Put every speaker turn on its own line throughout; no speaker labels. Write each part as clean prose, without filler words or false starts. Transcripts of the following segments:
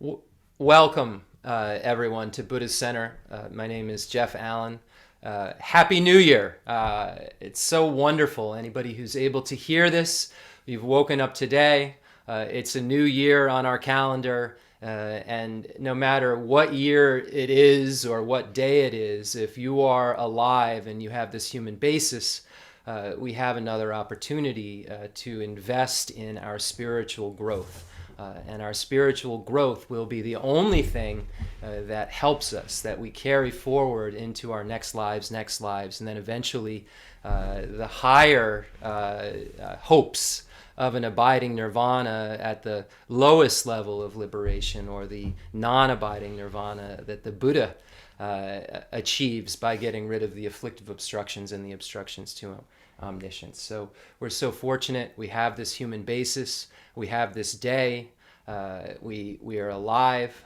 W- Welcome, everyone, to Buddhist Center. My name is Jeff Allen. Happy New Year. It's so wonderful. Anybody who's able to hear this, you've woken up today. It's a new year on our calendar. And no matter what year it is or what day it is, if you are alive and you have this human basis, we have another opportunity to invest in our spiritual growth. And our spiritual growth will be the only thing that helps us, that we carry forward into our next lives, and then eventually the higher hopes of an abiding nirvana at the lowest level of liberation, or the non-abiding nirvana that the Buddha achieves by getting rid of the afflictive obstructions and the obstructions to omniscience. So we're so fortunate. We have this human basis. We have this day. We are alive,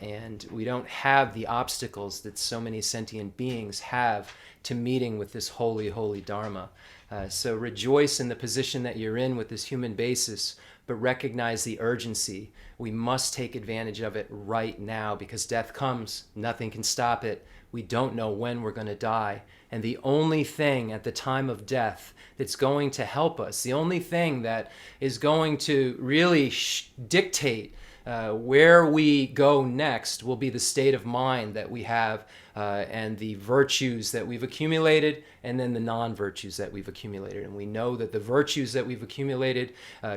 and we don't have the obstacles that so many sentient beings have to meeting with this holy, holy Dharma. So rejoice in the position that you're in with this human basis, but recognize the urgency. We must take advantage of it right now, because death comes. Nothing can stop it. We don't know when we're going to die. And the only thing at the time of death that's going to help us, the only thing that is going to really dictate where we go next, will be the state of mind that we have, and the virtues that we've accumulated, and then the non-virtues that we've accumulated. And we know that the virtues that we've accumulated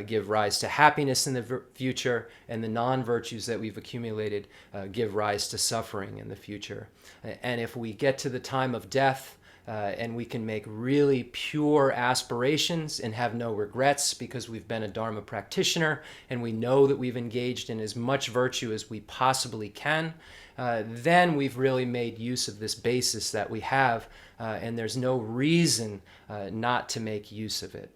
give rise to happiness in the future, and the non-virtues that we've accumulated give rise to suffering in the future. And if we get to the time of death, and we can make really pure aspirations and have no regrets, because we've been a Dharma practitioner and we know that we've engaged in as much virtue as we possibly can, then we've really made use of this basis that we have, and there's no reason not to make use of it.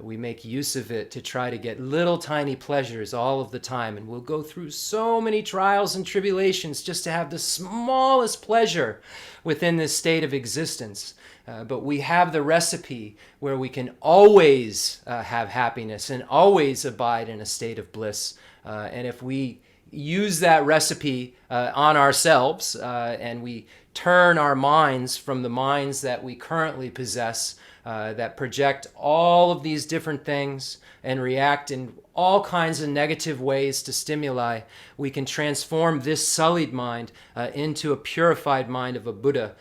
We make use of it to try to get little tiny pleasures all of the time, and we'll go through so many trials and tribulations just to have the smallest pleasure within this state of existence. But we have the recipe where we can always have happiness and always abide in a state of bliss. And if we use that recipe on ourselves, and we turn our minds from the minds that we currently possess, that project all of these different things and react in all kinds of negative ways to stimuli, we can transform this sullied mind into a purified mind of a Buddha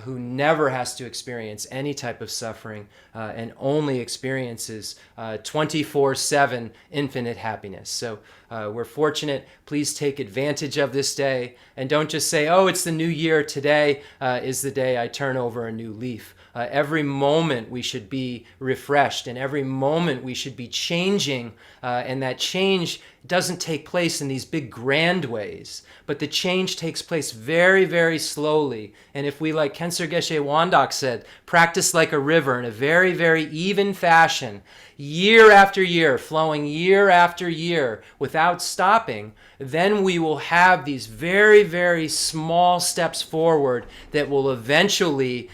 who never has to experience any type of suffering, and only experiences 24/7 infinite happiness. So we're fortunate. Please take advantage of this day, and don't just say, oh, it's the new year. Today is the day I turn over a new leaf. Every moment we should be refreshed, and every moment we should be changing, and that change doesn't take place in these big grand ways, but the change takes place very, very slowly. And if we, like Kensur Geshe Wandak said, practice like a river in a very, very even fashion, year after year, flowing year after year without stopping, then we will have these very, very small steps forward that will eventually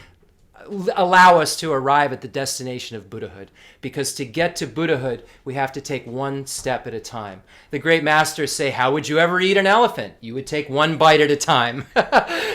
allow us to arrive at the destination of Buddhahood. Because to get to Buddhahood, we have to take one step at a time. The great masters say, how would you ever eat an elephant? You would take one bite at a time.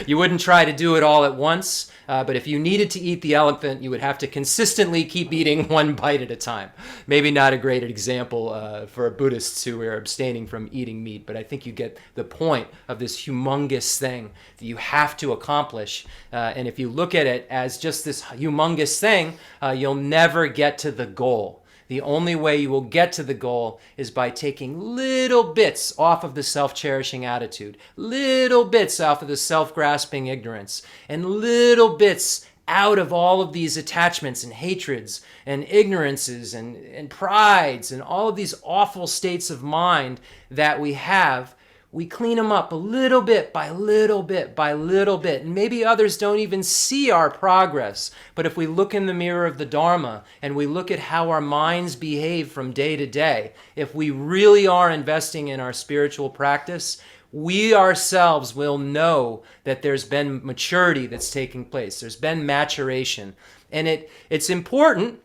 You wouldn't try to do it all at once. But if you needed to eat the elephant, you would have to consistently keep eating one bite at a time. Maybe not a great example for Buddhists who are abstaining from eating meat, but I think you get the point of this humongous thing that you have to accomplish. And if you look at it as just this humongous thing, you'll never get to the goal. The only way you will get to the goal is by taking little bits off of the self-cherishing attitude, little bits off of the self-grasping ignorance, and little bits out of all of these attachments and hatreds and ignorances and prides and all of these awful states of mind that we have. We clean them up a little bit by little bit by little bit. And maybe others don't even see our progress. But if we look in the mirror of the Dharma and we look at how our minds behave from day to day, if we really are investing in our spiritual practice, we ourselves will know that there's been maturity that's taking place. There's been maturation. And it's important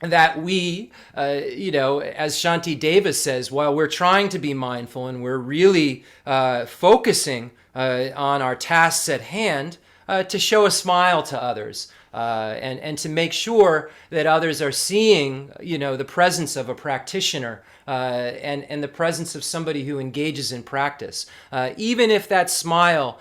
that we, as Shanti Deva says, while we're trying to be mindful and we're really focusing on our tasks at hand, to show a smile to others, and to make sure that others are seeing, the presence of a practitioner, and the presence of somebody who engages in practice. Even if that smile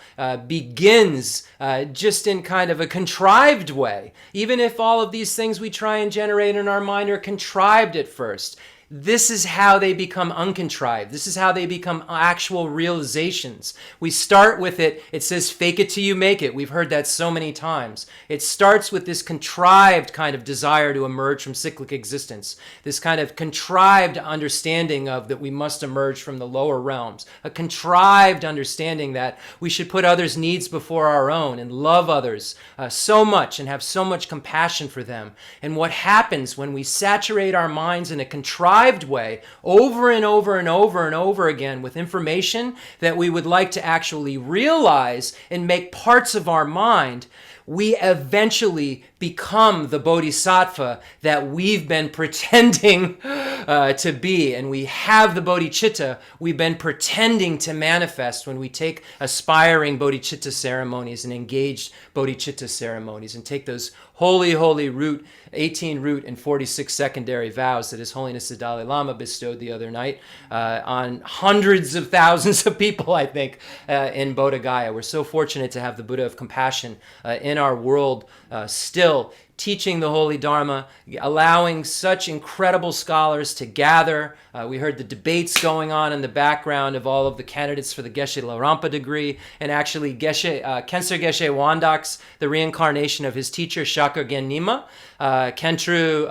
begins just in kind of a contrived way, even if all of these things we try and generate in our mind are contrived at first, this is how they become uncontrived. This is how they become actual realizations. We start with it. It says, fake it till you make it. We've heard that so many times. It starts with this contrived kind of desire to emerge from cyclic existence, this kind of contrived understanding of that we must emerge from the lower realms, a contrived understanding that we should put others' needs before our own and love others so much and have so much compassion for them. And what happens when we saturate our minds in a contrived way over and over and over and over again with information that we would like to actually realize and make parts of our mind, we eventually become the bodhisattva that we've been pretending to be. And we have the bodhicitta we've been pretending to manifest when we take aspiring bodhicitta ceremonies and engaged bodhicitta ceremonies and take those holy, holy root, 18 root and 46 secondary vows that His Holiness the Dalai Lama bestowed the other night on hundreds of thousands of people, I think, in Bodh Gaya. We're so fortunate to have the Buddha of compassion in our world still teaching the holy Dharma, allowing such incredible scholars to gather. We heard the debates going on in the background of all of the candidates for the Geshe Larampa degree, and actually Kensar Geshe Wandak's, the reincarnation of his teacher, Shakar Gen Nima, Kentru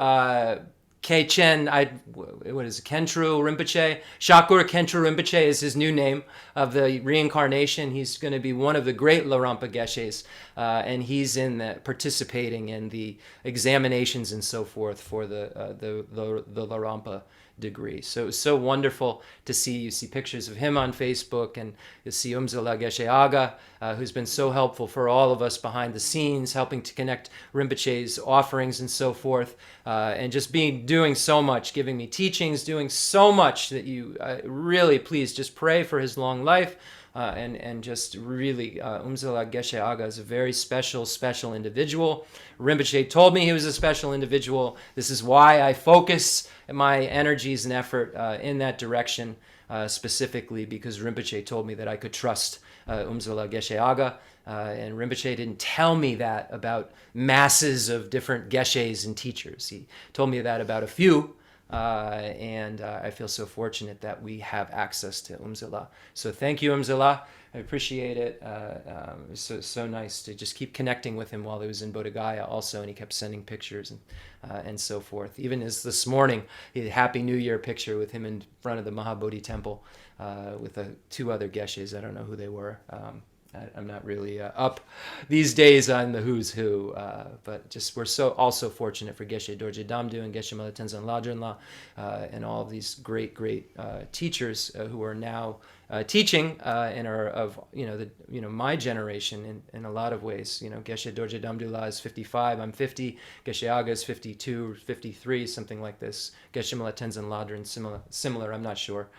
Kentru Rinpoche? Shakur Kentru Rinpoche is his new name of the reincarnation. He's going to be one of the great Larampa Geshes, and he's participating in the examinations and so forth for the Larampa degree. So it's so wonderful to see. You see pictures of him on Facebook, and you see Umzala Geshe Aga, who's been so helpful for all of us behind the scenes, helping to connect Rinpoche's offerings and so forth, and just doing so much, giving me teachings, doing so much that you really, please just pray for his long life. And just really, Umzala Geshe Aga is a very special, special individual. Rinpoche told me he was a special individual. This is why I focus my energies and effort in that direction, specifically because Rinpoche told me that I could trust Umzala Geshe Aga. And Rinpoche didn't tell me that about masses of different geshes and teachers. He told me that about a few. And I feel so fortunate that we have access to Umzala. So thank you, Umzala. I appreciate it. It was so nice to just keep connecting with him while he was in Bodh Gaya also, and he kept sending pictures and so forth. Even as this morning, he had a Happy New Year picture with him in front of the Mahabodhi temple with two other geshes. I don't know who they were. I'm not really up these days on the who's who, but just we're so also fortunate for Geshe Dorje Damdu and Geshe Mala Tenzin Ladrinla and all of these great teachers who are now teaching and are of my generation in a lot of ways. Geshe Dorje Damdula is 55, I'm 50. Geshe Aga is 52, 53, something like this. Geshe Mala Tenzin Ladrin similar. I'm not sure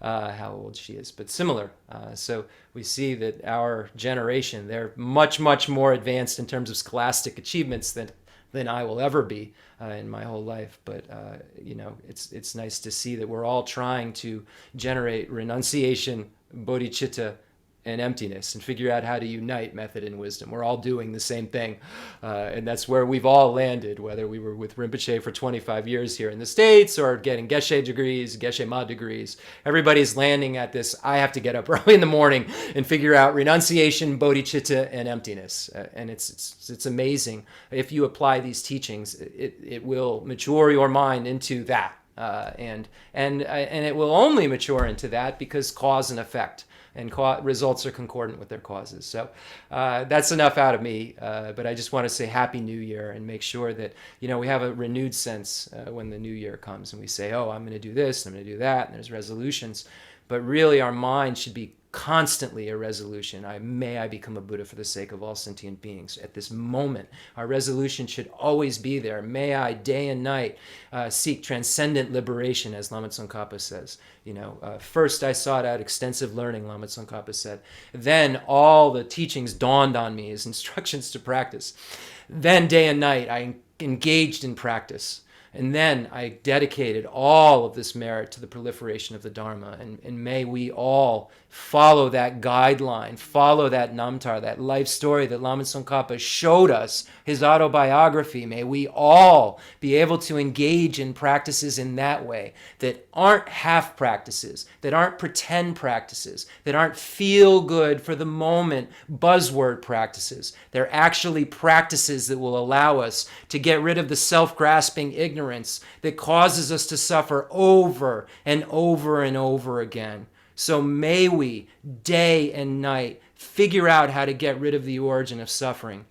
how old she is, but similar. So we see that our generation, they're much more advanced in terms of scholastic achievements than I will ever be in my whole life. But it's nice to see that we're all trying to generate renunciation, bodhicitta, and emptiness, and figure out how to unite method and wisdom. We're all doing the same thing, and that's where we've all landed, whether we were with Rinpoche for 25 years here in the States or getting Geshe degrees, Geshe Ma degrees. Everybody's landing at this, I have to get up early in the morning and figure out renunciation, bodhicitta, and emptiness. And it's amazing. If you apply these teachings, it will mature your mind into that. And it will only mature into that because cause and effect. And results are concordant with their causes. So that's enough out of me. But I just want to say Happy New Year and make sure that we have a renewed sense when the new year comes and we say, oh, I'm going to do this, I'm going to do that, and there's resolutions. But really, our mind should be constantly a resolution. May I become a Buddha for the sake of all sentient beings. At this moment, our resolution should always be there. May I, day and night, seek transcendent liberation, as Lama Tsongkhapa says. First I sought out extensive learning, Lama Tsongkhapa said. Then all the teachings dawned on me as instructions to practice. Then day and night I engaged in practice. And then I dedicated all of this merit to the proliferation of the Dharma. And may we all follow that guideline, follow that namtar, that life story that Lama Tsongkhapa showed us, his autobiography. May we all be able to engage in practices in that way that aren't half practices, that aren't pretend practices, that aren't feel good for the moment buzzword practices. They're actually practices that will allow us to get rid of the self-grasping ignorance that causes us to suffer over and over and over again. So may we, day and night, figure out how to get rid of the origin of suffering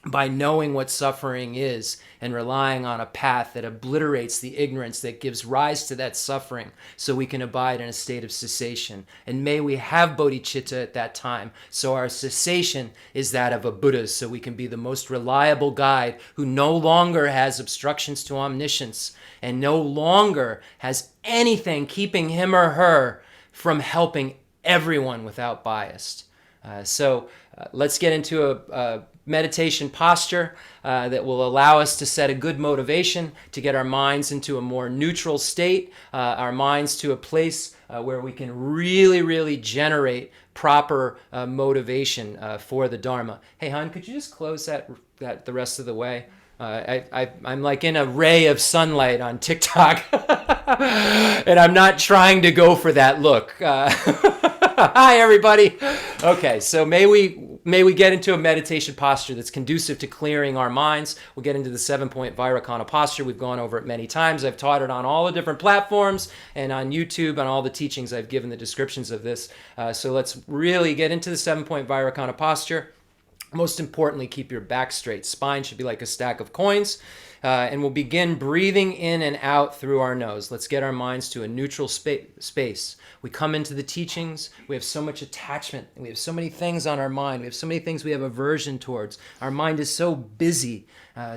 by knowing what suffering is and relying on a path that obliterates the ignorance that gives rise to that suffering so we can abide in a state of cessation. And may we have bodhicitta at that time so our cessation is that of a Buddha, so we can be the most reliable guide who no longer has obstructions to omniscience and no longer has anything keeping him or her from helping everyone without bias. So let's get into a meditation posture that will allow us to set a good motivation to get our minds into a more neutral state, our minds to a place where we can really, really generate proper motivation for the Dharma. Hey, hon, could you just close that the rest of the way? I'm like in a ray of sunlight on TikTok, and I'm not trying to go for that look. Hi, everybody. Okay, so may we get into a meditation posture that's conducive to clearing our minds. We'll get into the 7-point Vairocana posture. We've gone over it many times. I've taught it on all the different platforms and on YouTube, on all the teachings I've given the descriptions of this. So let's really get into the 7-point Vairocana posture. Most importantly, keep your back straight. Spine should be like a stack of coins. And we'll begin breathing in and out through our nose. Let's get our minds to a neutral space. We come into the teachings. We have so much attachment. We have so many things on our mind. We have so many things we have aversion towards. Our mind is so busy.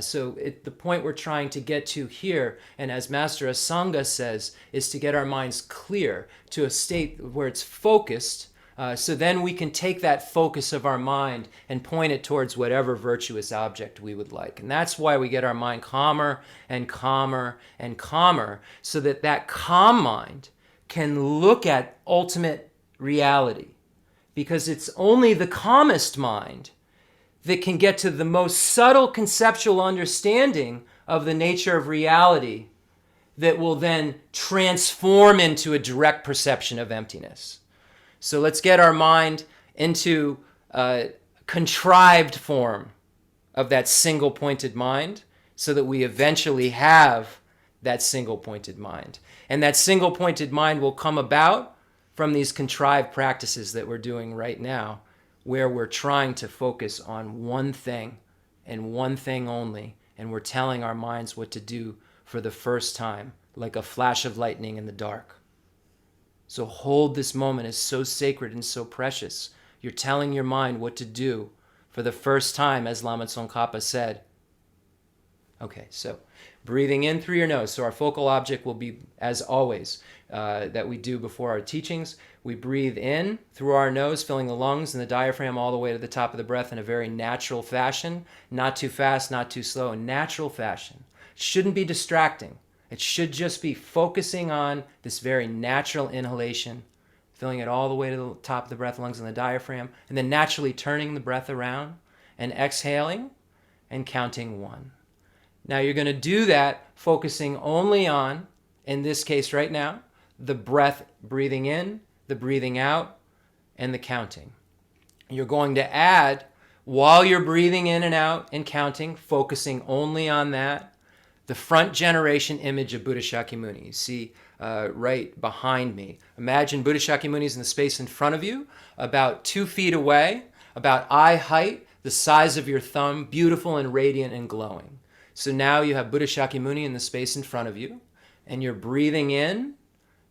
So the point we're trying to get to here, and as Master Asanga says, is to get our minds clear to a state where it's focused. So then we can take that focus of our mind and point it towards whatever virtuous object we would like. And that's why we get our mind calmer and calmer and calmer, so that that calm mind can look at ultimate reality. Because it's only the calmest mind that can get to the most subtle conceptual understanding of the nature of reality that will then transform into a direct perception of emptiness. So let's get our mind into a contrived form of that single-pointed mind so that we eventually have that single-pointed mind. And that single-pointed mind will come about from these contrived practices that we're doing right now, where we're trying to focus on one thing and one thing only, and we're telling our minds what to do for the first time, like a flash of lightning in the dark. So hold this moment as so sacred and so precious. You're telling your mind what to do for the first time, as Lama Tsongkhapa said. Okay, so breathing in through your nose. So our focal object will be, as always, that we do before our teachings. We breathe in through our nose, filling the lungs and the diaphragm all the way to the top of the breath in a very natural fashion. Not too fast, not too slow, a natural fashion. Shouldn't be distracting. It should just be focusing on this very natural inhalation, filling it all the way to the top of the breath, lungs, and the diaphragm, and then naturally turning the breath around and exhaling and counting 1. Now you're going to do that focusing only on, in this case right now, the breath breathing in, the breathing out, and the counting. You're going to add, while you're breathing in and out and counting, focusing only on that, the front generation image of Buddha Shakyamuni. You see right behind me. Imagine Buddha Shakyamuni is in the space in front of you, about 2 feet away, about eye height, the size of your thumb, beautiful and radiant and glowing. So now you have Buddha Shakyamuni in the space in front of you, and you're breathing in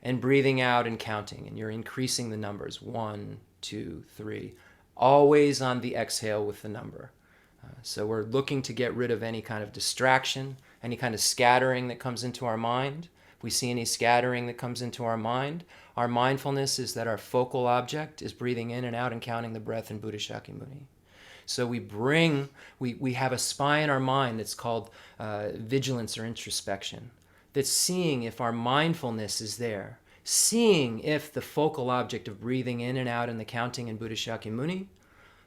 and breathing out and counting, and you're increasing the numbers. 1, 2, 3. Always on the exhale with the number. So we're looking to get rid of any kind of distraction, any kind of scattering that comes into our mind. If we see any scattering that comes into our mind, our mindfulness is that our focal object is breathing in and out and counting the breath in Buddha Shakyamuni. So we have a spy in our mind that's called vigilance or introspection, that's seeing if our mindfulness is there, seeing if the focal object of breathing in and out and the counting in Buddha Shakyamuni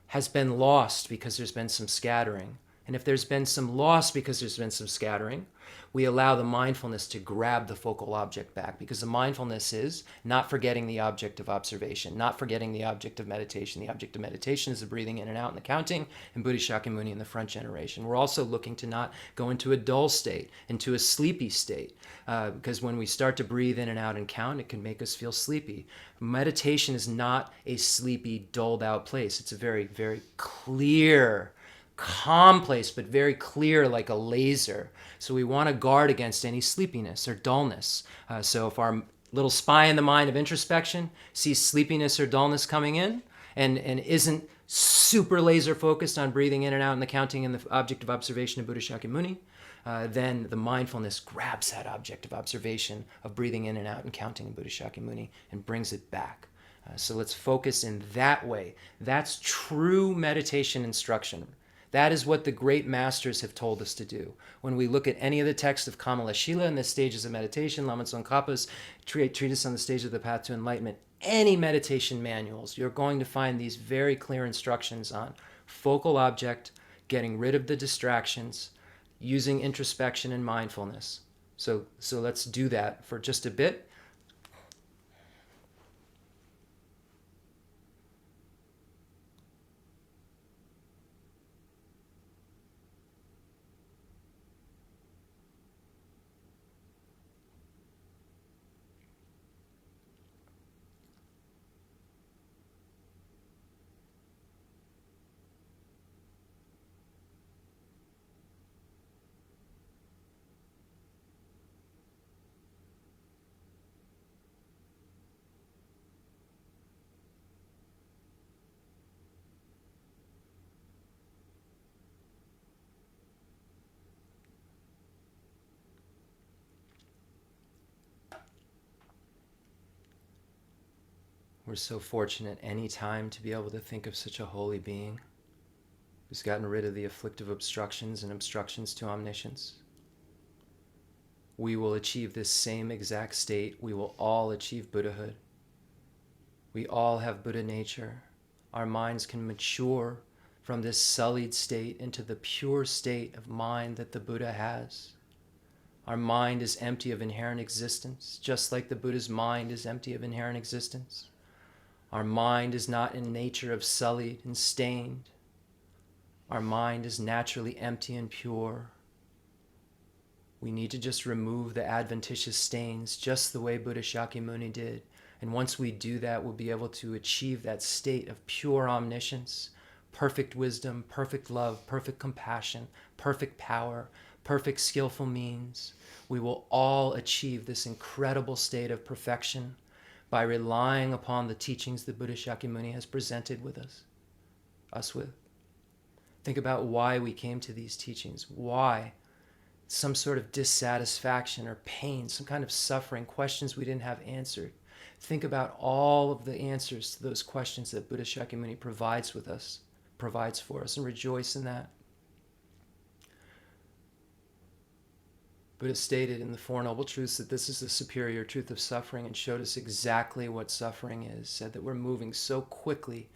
has been lost because there's been some scattering. And if there's been some loss because there's been some scattering, we allow the mindfulness to grab the focal object back, because the mindfulness is not forgetting the object of observation, not forgetting the object of meditation. The object of meditation is the breathing in and out and the counting, and Buddha Shakyamuni in the front generation. We're also looking to not go into a dull state, into a sleepy state, because when we start to breathe in and out and count, it can make us feel sleepy. Meditation is not a sleepy, dulled out place. It's a very, very clear, calm place, but very clear, like a laser. So we want to guard against any sleepiness or dullness. So if our little spy in the mind of introspection sees sleepiness or dullness coming in and isn't super laser focused on breathing in and out and the counting and the object of observation of Buddha Shakyamuni, then the mindfulness grabs that object of observation of breathing in and out and counting in Buddha Shakyamuni and brings it back. So let's focus in that way. That's true meditation instruction. That is what the great masters have told us to do. When we look at any of the texts of Kamalashila and the stages of meditation, Lama Tsongkhapa's treatise on the stage of the path to enlightenment, any meditation manuals, you're going to find these very clear instructions on focal object, getting rid of the distractions, using introspection and mindfulness. So let's do that for just a bit. We're so fortunate any time to be able to think of such a holy being who's gotten rid of the afflictive obstructions and obstructions to omniscience. We will achieve this same exact state. We will all achieve Buddhahood. We all have Buddha nature. Our minds can mature from this sullied state into the pure state of mind that the Buddha has. Our mind is empty of inherent existence, just like the Buddha's mind is empty of inherent existence. Our mind is not in nature of sullied and stained. Our mind is naturally empty and pure. We need to just remove the adventitious stains, just the way Buddha Shakyamuni did. And once we do that, we'll be able to achieve that state of pure omniscience, perfect wisdom, perfect love, perfect compassion, perfect power, perfect skillful means. We will all achieve this incredible state of perfection by relying upon the teachings that Buddha Shakyamuni has presented with us with. Think about why we came to these teachings. Why? Some sort of dissatisfaction or pain, some kind of suffering, questions we didn't have answered. Think about all of the answers to those questions that Buddha Shakyamuni provides for us, and rejoice in that. Buddha stated in the Four Noble Truths that this is the superior truth of suffering, and showed us exactly what suffering is. Said that we're moving so quickly,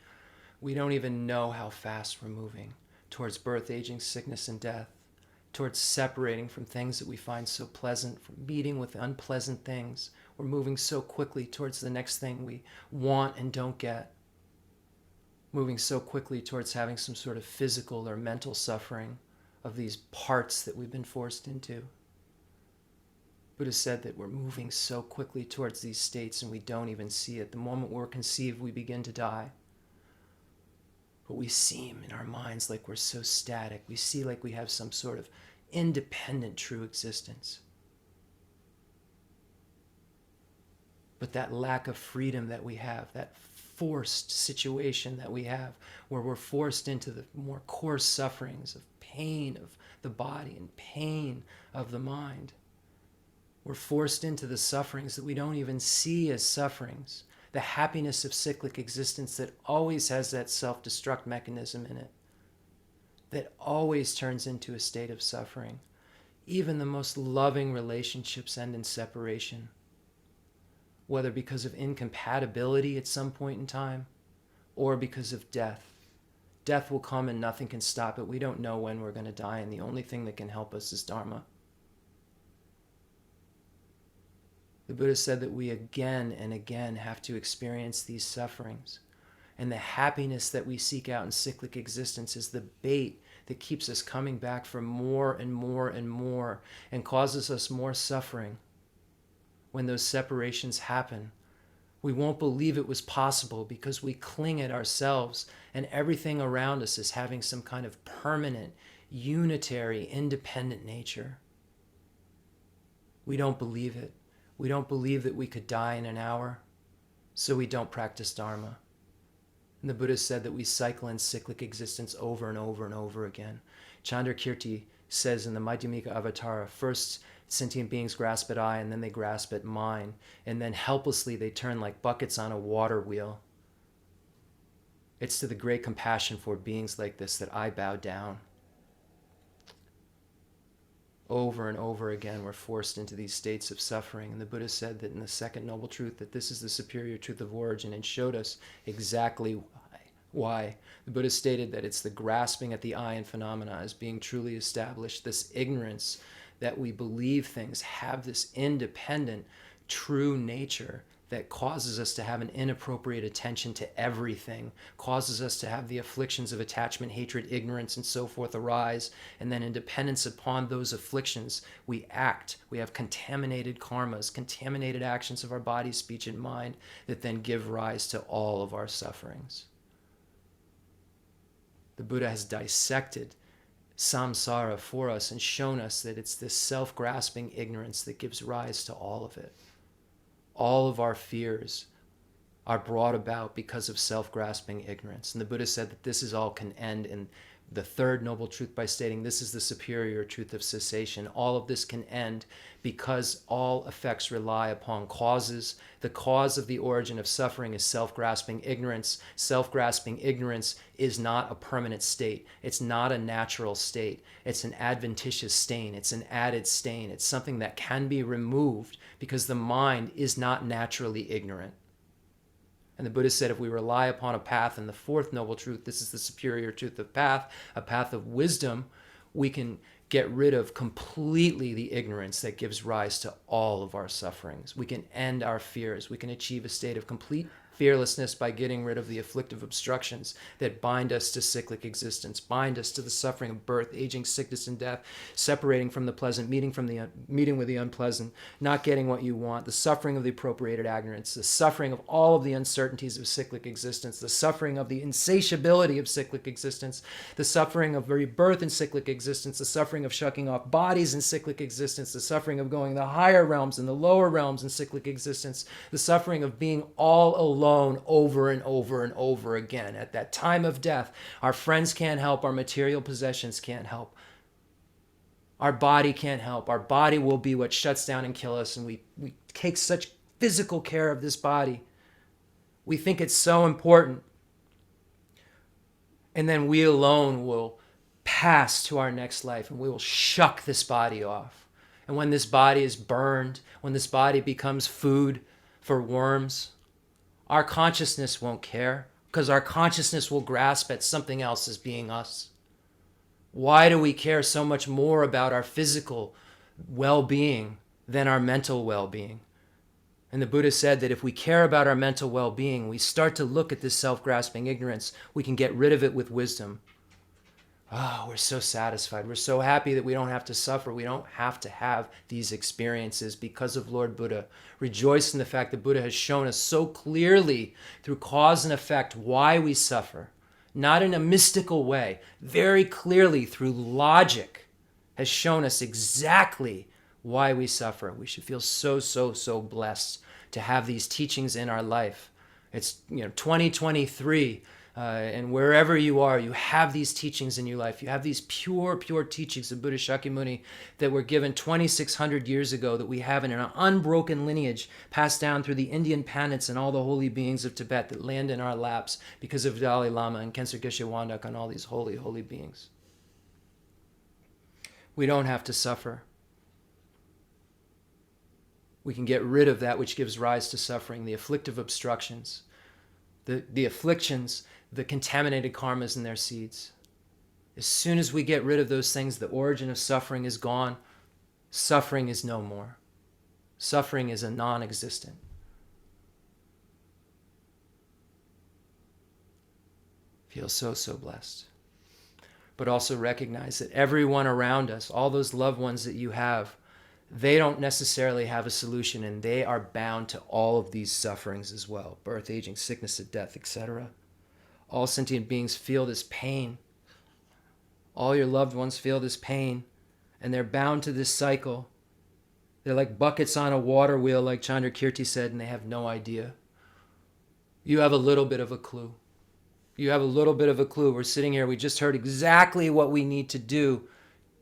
we don't even know how fast we're moving towards birth, aging, sickness, and death, towards separating from things that we find so pleasant, from meeting with unpleasant things. We're moving so quickly towards the next thing we want and don't get. Moving so quickly towards having some sort of physical or mental suffering of these parts that we've been forced into. Buddha said that we're moving so quickly towards these states and we don't even see it. The moment we're conceived, we begin to die. But we seem in our minds like we're so static. We see like we have some sort of independent true existence. but that lack of freedom that we have, that forced situation that we have, where we're forced into the more coarse sufferings of pain of the body and pain of the mind. We're forced into the sufferings that we don't even see as sufferings, the happiness of cyclic existence that always has that self-destruct mechanism in it, that always turns into a state of suffering. Even the most loving relationships end in separation, whether because of incompatibility at some point in time or because of death. Death will come and nothing can stop it. We don't know when we're going to die, and the only thing that can help us is Dharma. The Buddha said that we again and again have to experience these sufferings. And the happiness that we seek out in cyclic existence is the bait that keeps us coming back for more and more and more and causes us more suffering. When those separations happen, we won't believe it was possible because we cling at ourselves and everything around us is having some kind of permanent, unitary, independent nature. We don't believe it. We don't believe that we could die in an hour, so we don't practice Dharma. And the Buddha said that we cycle in cyclic existence over and over and over again. Chandrakirti says in the Madhyamika Avatara, first sentient beings grasp at I, and then they grasp at mine, and then helplessly they turn like buckets on a water wheel. It's to the great compassion for beings like this that I bow down. Over and over again, we're forced into these states of suffering. And the Buddha said that in the second noble truth, that this is the superior truth of origin, and showed us exactly why. The Buddha stated that it's the grasping at the I in phenomena as being truly established, this ignorance that we believe things have this independent, true nature that causes us to have an inappropriate attention to everything, causes us to have the afflictions of attachment, hatred, ignorance, and so forth arise, and then in dependence upon those afflictions, we act. We have contaminated karmas, contaminated actions of our body, speech, and mind that then give rise to all of our sufferings. The Buddha has dissected samsara for us and shown us that it's this self-grasping ignorance that gives rise to all of it. All of our fears are brought about because of self-grasping ignorance. And the Buddha said that this is all can end in the third noble truth by stating this is the superior truth of cessation. All of this can end because all effects rely upon causes. The cause of the origin of suffering is self-grasping ignorance. Self-grasping ignorance is not a permanent state. It's not a natural state. It's an adventitious stain. It's an added stain. It's something that can be removed because the mind is not naturally ignorant. And the Buddha said if we rely upon a path in the fourth noble truth, this is the superior truth of path, a path of wisdom, we can get rid of completely the ignorance that gives rise to all of our sufferings. We can end our fears. We can achieve a state of complete fearlessness by getting rid of the afflictive obstructions that bind us to cyclic existence, bind us to the suffering of birth, aging, sickness, and death, separating from the pleasant, meeting with the unpleasant, not getting what you want, the suffering of the appropriated ignorance, the suffering of all of the uncertainties of cyclic existence, the suffering of the insatiability of cyclic existence, the suffering of rebirth in cyclic existence, the suffering of shucking off bodies in cyclic existence, the suffering of going the higher realms and the lower realms in cyclic existence, the suffering of being all alone over and over and over again. At that time of death, our friends can't help, our material possessions can't help. Our body can't help. Our body will be what shuts down and kills us, and we take such physical care of this body. We think it's so important. And then we alone will pass to our next life, and we will shuck this body off. And when this body is burned, when this body becomes food for worms, our consciousness won't care because our consciousness will grasp at something else as being us. Why do we care so much more about our physical well-being than our mental well-being? And the Buddha said that if we care about our mental well-being, we start to look at this self-grasping ignorance, we can get rid of it with wisdom. Oh, we're so satisfied. We're so happy that we don't have to suffer. We don't have to have these experiences because of Lord Buddha. Rejoice in the fact that Buddha has shown us so clearly through cause and effect why we suffer. Not in a mystical way, very clearly through logic has shown us exactly why we suffer. We should feel so, so, so blessed to have these teachings in our life. It's 2023, and wherever you are, you have these teachings in your life. You have these pure, pure teachings of Buddha Shakyamuni that were given 2,600 years ago, that we have in an unbroken lineage passed down through the Indian pandits and all the holy beings of Tibet that land in our laps because of Dalai Lama and Khyentse Geshe Wandak and all these holy, holy beings. We don't have to suffer. We can get rid of that which gives rise to suffering, the afflictive obstructions, the afflictions, the contaminated karmas and their seeds. As soon as we get rid of those things, the origin of suffering is gone. Suffering is no more. Suffering is a non-existent. Feel so, so blessed. But also recognize that everyone around us, all those loved ones that you have, they don't necessarily have a solution, and they are bound to all of these sufferings as well. Birth, aging, sickness, death, etc. All sentient beings feel this pain. All your loved ones feel this pain, and they're bound to this cycle. They're like buckets on a water wheel, like Chandrakirti said, and they have no idea. You have a little bit of a clue. You have a little bit of a clue. We're sitting here, we just heard exactly what we need to do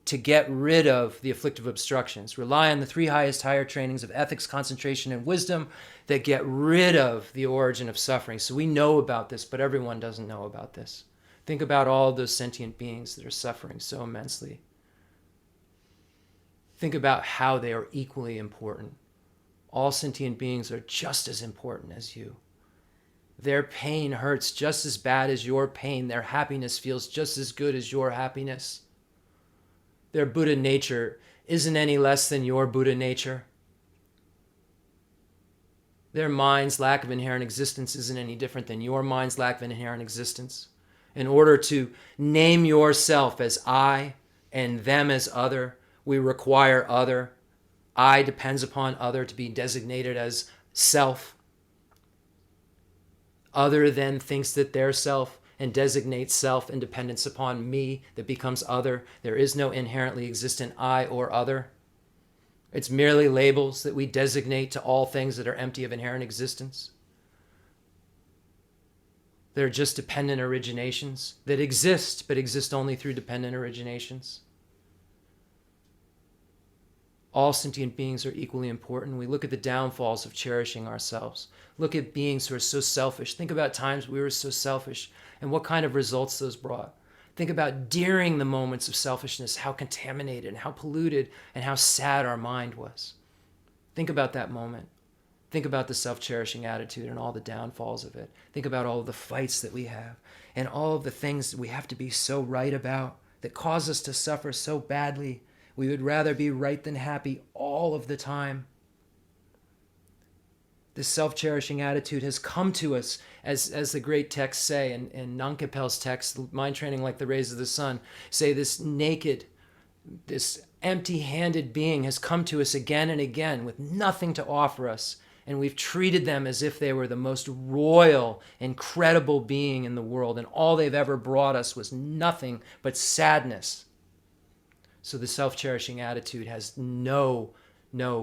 to get rid of the afflictive obstructions. Rely on the 3 highest higher trainings of ethics, concentration, and wisdom that get rid of the origin of suffering. So we know about this, but everyone doesn't know about this. Think about all of those sentient beings that are suffering so immensely. Think about how they are equally important. All sentient beings are just as important as you. Their pain hurts just as bad as your pain. Their happiness feels just as good as your happiness. Their Buddha nature isn't any less than your Buddha nature. Their mind's lack of inherent existence isn't any different than your mind's lack of inherent existence. In order to name yourself as I and them as other, we require other. I depends upon other to be designated as self. Other then thinks that they're self and designates self in dependence upon me that becomes other. There is no inherently existent I or other. It's merely labels that we designate to all things that are empty of inherent existence. They're just dependent originations that exist, but exist only through dependent originations. All sentient beings are equally important. We look at the downfalls of cherishing ourselves. Look at beings who are so selfish. Think about times we were so selfish and what kind of results those brought. Think about during the moments of selfishness, how contaminated and how polluted and how sad our mind was. Think about that moment. Think about the self-cherishing attitude and all the downfalls of it. Think about all of the fights that we have and all of the things that we have to be so right about that cause us to suffer so badly. We would rather be right than happy all of the time. This self-cherishing attitude has come to us, as the great texts say, and Nankapel's text, Mind Training Like the Rays of the Sun, say this naked, this empty-handed being has come to us again and again with nothing to offer us, and we've treated them as if they were the most royal, incredible being in the world, and all they've ever brought us was nothing but sadness. So the self-cherishing attitude has no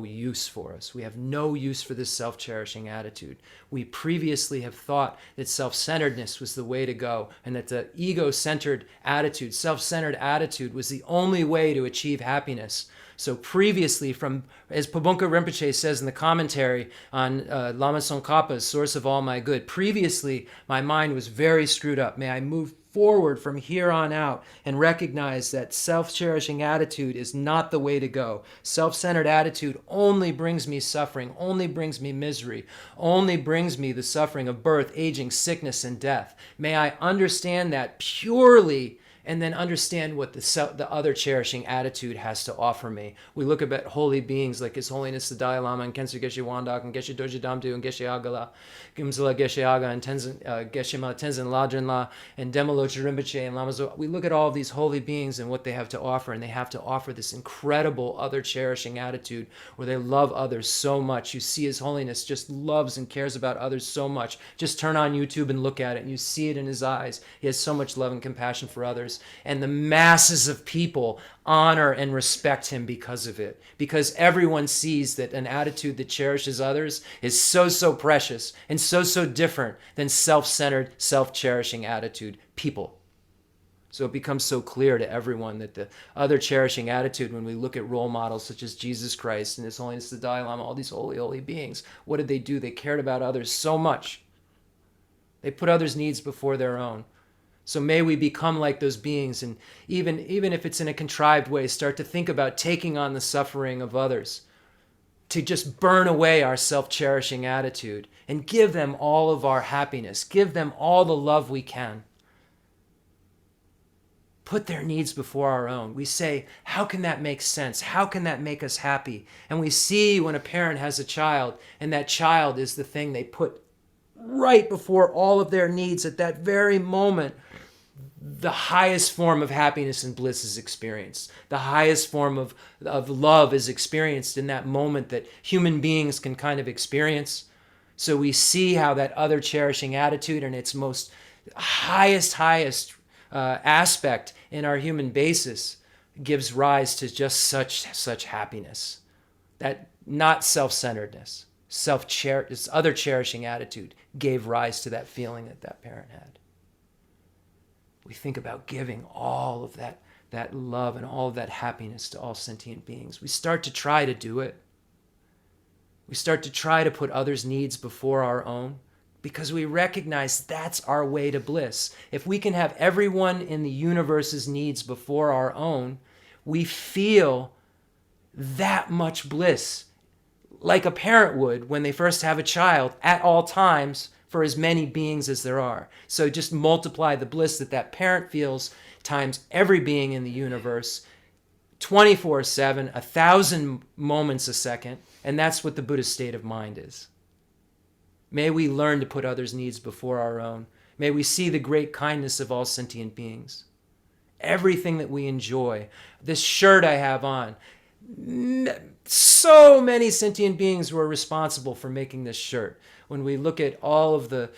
use for us. We have no use for this self-cherishing attitude. We previously have thought that self-centeredness was the way to go, and that the ego-centered attitude, self-centered attitude, was the only way to achieve happiness. So previously, as Pabonka Rinpoche says in the commentary on Lama Tsongkhapa's Source of All My Good, previously my mind was very screwed up. May I move forward from here on out and recognize that self-cherishing attitude is not the way to go. Self-centered attitude only brings me suffering, only brings me misery, only brings me the suffering of birth, aging, sickness, and death. May I understand that purely and then understand what the other cherishing attitude has to offer me. We look at holy beings like His Holiness the Dalai Lama and Khyentse Geshe Wandak and Geshe Dorje Damdu and Geshe Agala, Gimzala Geshe Aga and Geshe Ma Tenzin Ladrin La and Demoloche Rinpoche and Lama Zopa. We look at all of these holy beings and what they have to offer, and they have to offer this incredible other cherishing attitude where they love others so much. You see His Holiness just loves and cares about others so much. Just turn on YouTube and look at it, and you see it in His eyes. He has so much love and compassion for others. lives, and the masses of people honor and respect him because of it. Because everyone sees that an attitude that cherishes others is so, so precious and so, so different than self-centered, self-cherishing attitude people. So it becomes so clear to everyone that the other cherishing attitude, when we look at role models such as Jesus Christ and His Holiness the Dalai Lama, all these holy, holy beings, what did they do? They cared about others so much. They put others' needs before their own. So may we become like those beings, and even if it's in a contrived way, start to think about taking on the suffering of others, to just burn away our self-cherishing attitude and give them all of our happiness, give them all the love we can. Put their needs before our own. We say, how can that make sense? How can that make us happy? And we see when a parent has a child, and that child is the thing they put right before all of their needs at that very moment, the highest form of happiness and bliss is experienced. The highest form of love is experienced in that moment that human beings can kind of experience. So we see how that other cherishing attitude and its most highest aspect in our human basis gives rise to just such happiness. That not self-centeredness, this other cherishing attitude gave rise to that feeling that parent had. We think about giving all of that love and all of that happiness to all sentient beings. We start to try to do it. We start to try to put others' needs before our own, because we recognize that's our way to bliss. If we can have everyone in the universe's needs before our own, we feel that much bliss, like a parent would when they first have a child, at all times for as many beings as there are. So just multiply the bliss that parent feels times every being in the universe, 24/7, 1,000 moments a second, and that's what the Buddhist state of mind is. May we learn to put others' needs before our own. May we see the great kindness of all sentient beings. Everything that we enjoy. This shirt I have on, so many sentient beings were responsible for making this shirt. When we look at all of the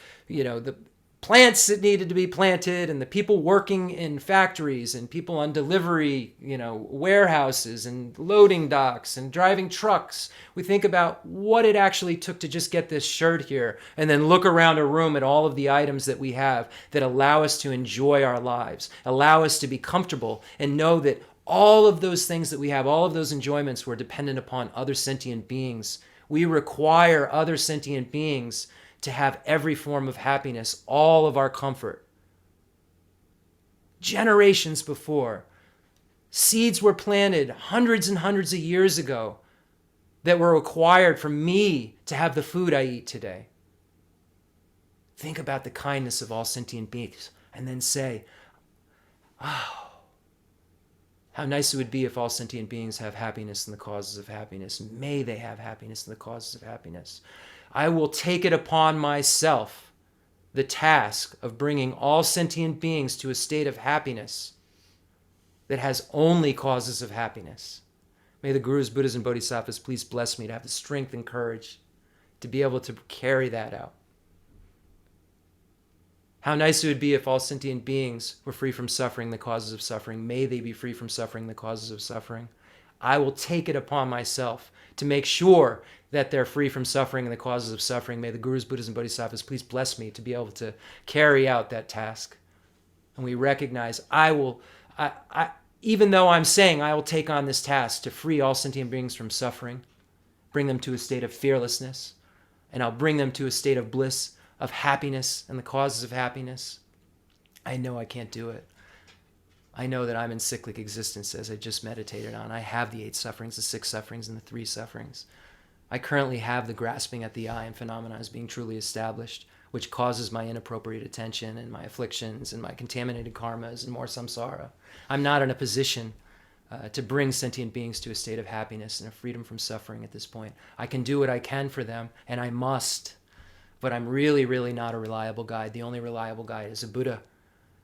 plants that needed to be planted, and the people working in factories, and people on delivery, warehouses and loading docks and driving trucks, we think about what it actually took to just get this shirt here, and then look around a room at all of the items that we have that allow us to enjoy our lives, allow us to be comfortable, and know that all of those things that we have, all of those enjoyments, were dependent upon other sentient beings. We require other sentient beings to have every form of happiness, all of our comfort. Generations before, seeds were planted hundreds and hundreds of years ago that were required for me to have the food I eat today. Think about the kindness of all sentient beings, and then say, oh, how nice it would be if all sentient beings have happiness in the causes of happiness. May they have happiness in the causes of happiness. I will take it upon myself, the task of bringing all sentient beings to a state of happiness that has only causes of happiness. May the Gurus, Buddhas, and Bodhisattvas please bless me to have the strength and courage to be able to carry that out. How nice it would be if all sentient beings were free from suffering, the causes of suffering. May they be free from suffering, the causes of suffering. I will take it upon myself to make sure that they're free from suffering and the causes of suffering. May the Gurus, Buddhas, and Bodhisattvas please bless me to be able to carry out that task. And we recognize even though I'm saying I will take on this task to free all sentient beings from suffering, bring them to a state of fearlessness, and I'll bring them to a state of bliss, of happiness and the causes of happiness, I know I can't do it. I know that I'm in cyclic existence, as I just meditated on. I have the 8 sufferings, the 6 sufferings, and the 3 sufferings. I currently have the grasping at the eye and phenomena as being truly established, which causes my inappropriate attention and my afflictions and my contaminated karmas and more samsara. I'm not in a position to bring sentient beings to a state of happiness and of freedom from suffering at this point. I can do what I can for them, and I must. But I'm really, really not a reliable guide. The only reliable guide is a Buddha.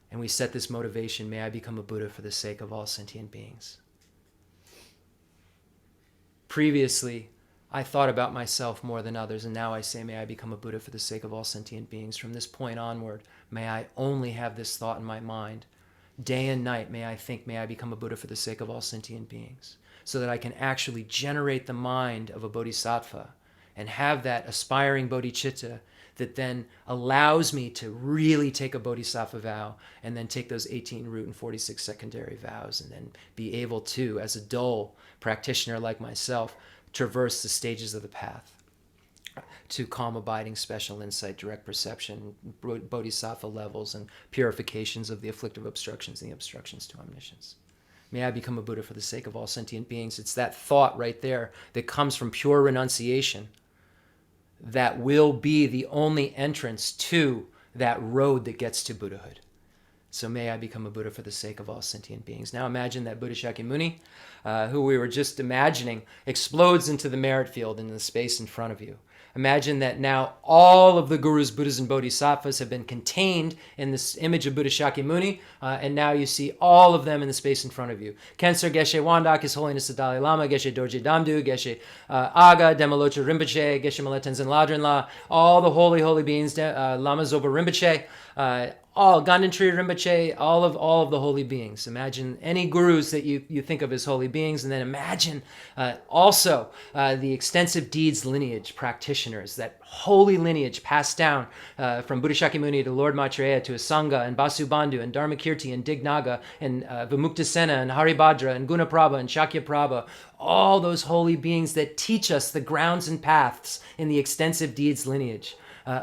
And we set this motivation, may I become a Buddha for the sake of all sentient beings. Previously, I thought about myself more than others, and now I say, may I become a Buddha for the sake of all sentient beings. From this point onward, may I only have this thought in my mind. Day and night, may I think, may I become a Buddha for the sake of all sentient beings, so that I can actually generate the mind of a bodhisattva and have that aspiring bodhicitta that then allows me to really take a bodhisattva vow and then take those 18 root and 46 secondary vows and then be able to, as a dull practitioner like myself, traverse the stages of the path to calm, abiding, special insight, direct perception, bodhisattva levels, and purifications of the afflictive obstructions and the obstructions to omniscience. May I become a Buddha for the sake of all sentient beings. It's that thought right there that comes from pure renunciation that will be the only entrance to that road that gets to Buddhahood. So may I become a Buddha for the sake of all sentient beings. Now imagine that Buddha Shakyamuni, who we were just imagining, explodes into the merit field in the space in front of you. Imagine that now all of the gurus, Buddhas, and bodhisattvas have been contained in this image of Buddha Shakyamuni, and now you see all of them in the space in front of you. Kensar Geshe Wandak, His Holiness the Dalai Lama, Geshe Dorje Damdu, Geshe Aga, Demalocha Rinpoche, Geshe Malay Tenzin Ladrin, all the holy beings, Lama Zopa Rinpoche, all Gandantri Rinpoche, all of the holy beings. Imagine any gurus that you think of as holy beings, and then imagine also the extensive deeds lineage practitioners, that holy lineage passed down from Buddha Shakyamuni to Lord Maitreya to Asanga and Basubandhu and Dharmakirti and Dignaga and Vimuktasena and Haribhadra and Gunaprabha and Shakyaprabha, all those holy beings that teach us the grounds and paths in the extensive deeds lineage.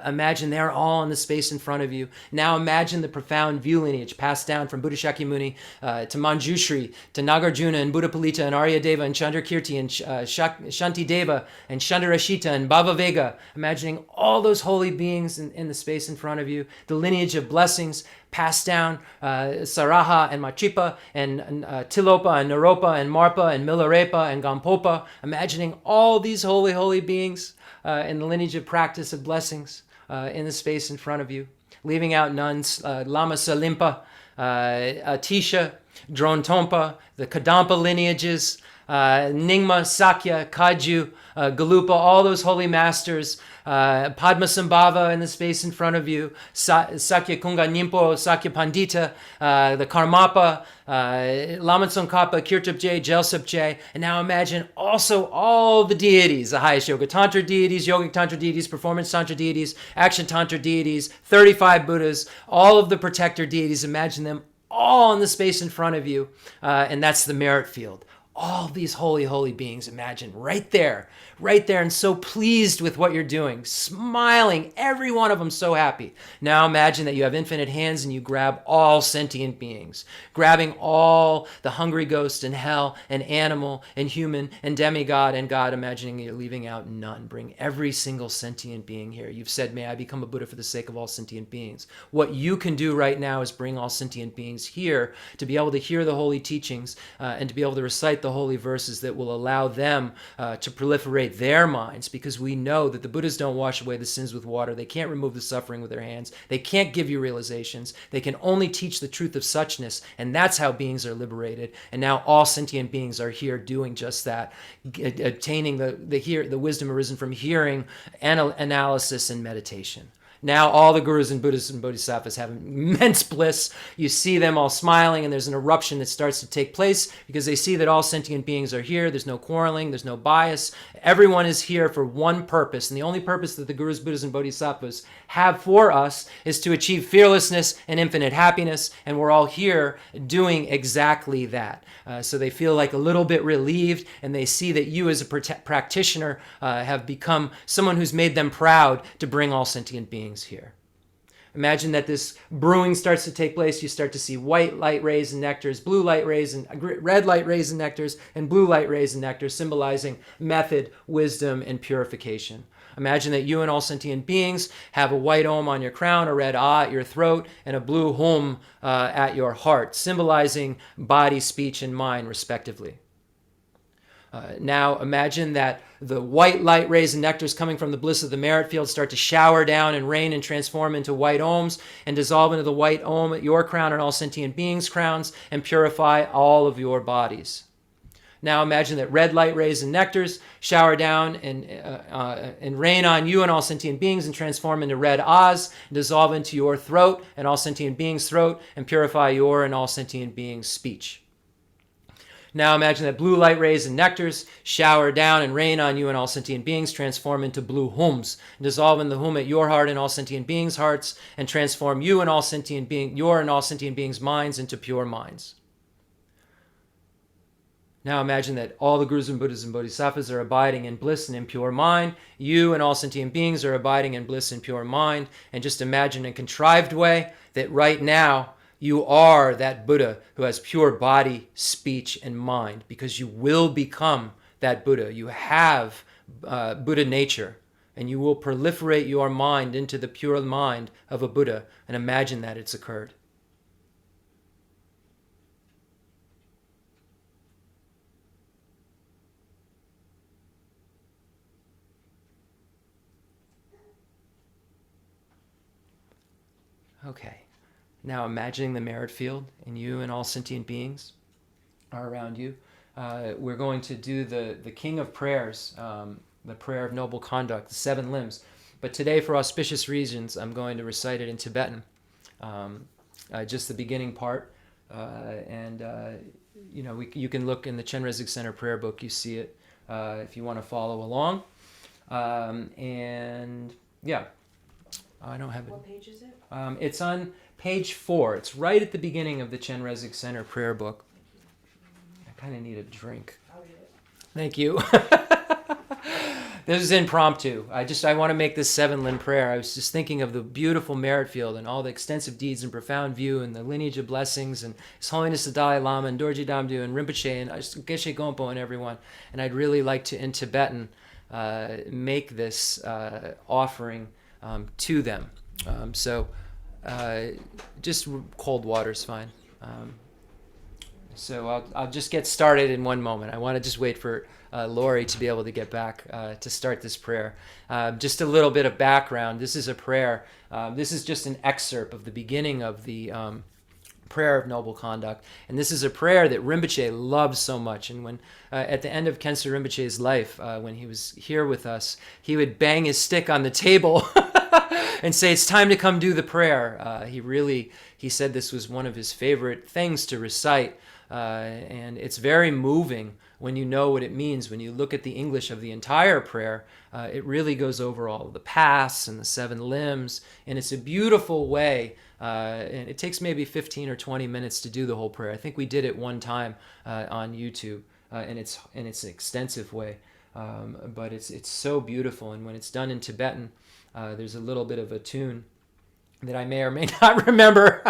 Imagine they're all in the space in front of you. Now imagine the profound view lineage passed down from Buddha Shakyamuni to Manjushri, to Nagarjuna and Buddha Palita and Aryadeva and Chandrakirti and Shantideva and Chandrashita and Bhavavega. Imagining all those holy beings in the space in front of you. The lineage of blessings passed down, Saraha and Matripa and Tilopa and Naropa and Marpa and Milarepa and Gampopa. Imagining all these holy beings in the lineage of practice of blessings in the space in front of you. Leaving out nuns, Lama Salimpa, Atisha, Drone Tompa, the Kadampa lineages, Nyingma, Sakya, Kaju, Galupa, all those holy masters, Padmasambhava in the space in front of you, Sakya Kunga Nyingpo, Sakya Pandita, the Karmapa, Lama Tsongkhapa, Kirtapje, Jelsapje, and now imagine also all the deities, the highest Yoga Tantra deities, Yogic Tantra deities, Performance Tantra deities, Action Tantra deities, 35 Buddhas, all of the protector deities, imagine them all in the space in front of you, and that's the merit field. All these holy beings, imagine right there, and so pleased with what you're doing, smiling, every one of them so happy. Now imagine that you have infinite hands and you grab all sentient beings, grabbing all the hungry ghost and hell and animal and human and demigod and God, imagining you're leaving out none. Bring every single sentient being here. You've said, may I become a Buddha for the sake of all sentient beings. What you can do right now is bring all sentient beings here to be able to hear the holy teachings and to be able to recite the holy verses that will allow them to proliferate their minds, because we know that the Buddhas don't wash away the sins with water. They can't remove the suffering with their hands. They can't give you realizations. They can only teach the truth of suchness, and that's how beings are liberated. And now all sentient beings are here doing just that, obtaining the wisdom arisen from hearing, analysis, and meditation. Now all the gurus and Buddhists and bodhisattvas have immense bliss. You see them all smiling, and there's an eruption that starts to take place because they see that all sentient beings are here. There's no quarreling. There's no bias. Everyone is here for one purpose, and the only purpose that the gurus, Buddhas, and bodhisattvas have for us is to achieve fearlessness and infinite happiness, and we're all here doing exactly that. So they feel like a little bit relieved, and they see that you as a practitioner have become someone who's made them proud to bring all sentient beings here. Imagine that this brewing starts to take place. You start to see white light rays and nectars, blue light rays and red light rays and nectars, and blue light rays and nectars, symbolizing method, wisdom, and purification. Imagine that you and all sentient beings have a white Om on your crown, a red Ah at your throat, and a blue Hum at your heart, symbolizing body, speech, and mind, respectively. Now imagine that the white light rays and nectars coming from the bliss of the merit field start to shower down and rain and transform into white Oms and dissolve into the white Om at your crown and all sentient beings' crowns and purify all of your bodies. Now imagine that red light rays and nectars shower down and rain on you and all sentient beings and transform into red Oz, and dissolve into your throat and all sentient beings' throat, and purify your and all sentient beings' speech. Now imagine that blue light rays and nectars shower down and rain on you and all sentient beings, transform into blue hums, and dissolve in the hum at your heart and all sentient beings' hearts, and transform you and all sentient your and all sentient beings' minds into pure minds. Now imagine that all the Gurus and Buddhas and Bodhisattvas are abiding in bliss and in pure mind. You and all sentient beings are abiding in bliss and pure mind. And just imagine in a contrived way that right now you are that Buddha who has pure body, speech, and mind, because you will become that Buddha. You have Buddha nature, and you will proliferate your mind into the pure mind of a Buddha, and imagine that it's occurred. Okay. Now imagining the merit field in you and all sentient beings are around you. We're going to do the King of Prayers, the prayer of noble conduct, the 7 limbs. But today, for auspicious reasons, I'm going to recite it in Tibetan, just the beginning part. You can look in the Chenrezig Center prayer book. You see it if you want to follow along. I don't have it.
What page is it?
It's on page 4. It's right at the beginning of the Chenrezig Center prayer book. I kind of need a drink.
I'll get it.
Thank you. This is impromptu. I want to make this 7-limb prayer. I was just thinking of the beautiful merit field and all the extensive deeds and profound view and the lineage of blessings and His Holiness the Dalai Lama and Dorji Damdu and Rinpoche and Geshe Gompo and everyone. And I'd really like to, in Tibetan, make this offering to them. Just cold water's fine. So I'll just get started in one moment. I want to just wait for Lori to be able to get back to start this prayer. Just a little bit of background. This is a prayer. This is just an excerpt of the beginning of the prayer of noble conduct. And this is a prayer that Rinpoche loves so much. And when at the end of Khensa Rinpoche's life, when he was here with us, he would bang his stick on the table and say, "It's time to come do the prayer." He said this was one of his favorite things to recite. And it's very moving when you know what it means. When you look at the English of the entire prayer, it really goes over all of the paths and the 7 limbs. And it's a beautiful way. And it takes maybe 15 or 20 minutes to do the whole prayer. I think we did it one time on YouTube, and it's an extensive way. But it's so beautiful. And when it's done in Tibetan, there's a little bit of a tune that I may or may not remember.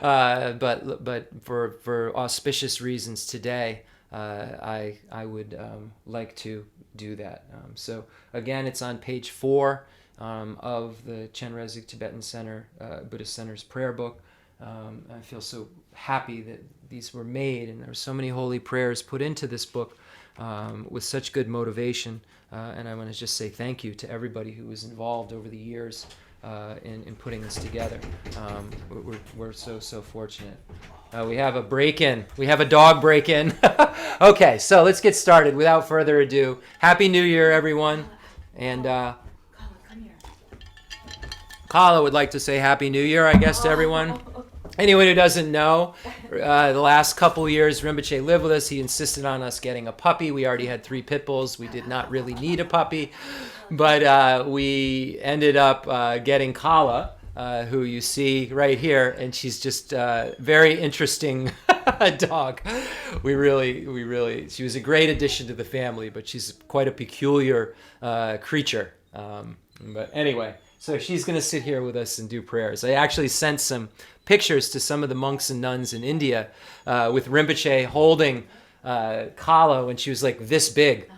But for auspicious reasons today, I would like to do that. So again, it's on page 4 of the Chenrezig Tibetan Center, Buddhist Center's prayer book. I feel so happy that these were made, and there were so many holy prayers put into this book with such good motivation. And I want to just say thank you to everybody who was involved over the years in putting this together. We're so fortunate. We have a break-in. We have a dog break-in. Okay, so let's get started. Without further ado, Happy New Year, everyone. And
Kala, come here.
Kala would like to say Happy New Year, I guess, to everyone. Anyone who doesn't know, the last couple years Rinpoche lived with us. He insisted on us getting a puppy. We already had 3 pit bulls. We did not really need a puppy. But we ended up getting Kala, who you see right here. And she's just a very interesting dog. She was a great addition to the family, but she's quite a peculiar creature. But anyway, so she's going to sit here with us and do prayers. I actually sent some pictures to some of the monks and nuns in India with Rinpoche holding Kala when she was like this big.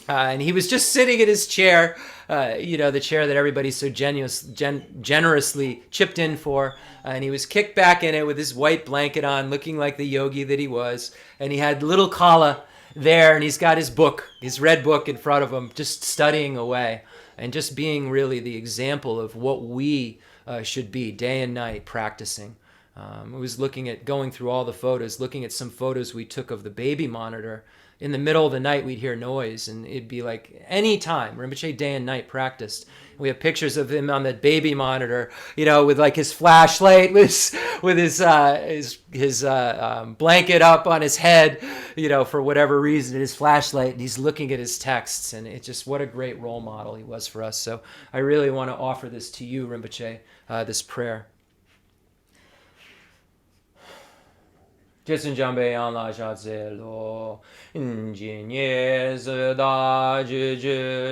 And he was just sitting in his chair, the chair that everybody so generously chipped in for. And he was kicked back in it with his white blanket on, looking like the yogi that he was. And he had little Kala there, and he's got his book, his red book in front of him, just studying away. And just being really the example of what we should be day and night practicing. I was going through all the photos, looking at some photos we took of the baby monitor. In the middle of the night, we'd hear noise, and it'd be like any time. Rinpoche day and night practiced. We have pictures of him on that baby monitor, with like his flashlight, with his blanket up on his head, for whatever reason, his flashlight, and he's looking at his texts, and it just, what a great role model he was for us. So I really want to offer this to you, Rinpoche, this prayer. Jesun jambe an la shatse lo jinye da ju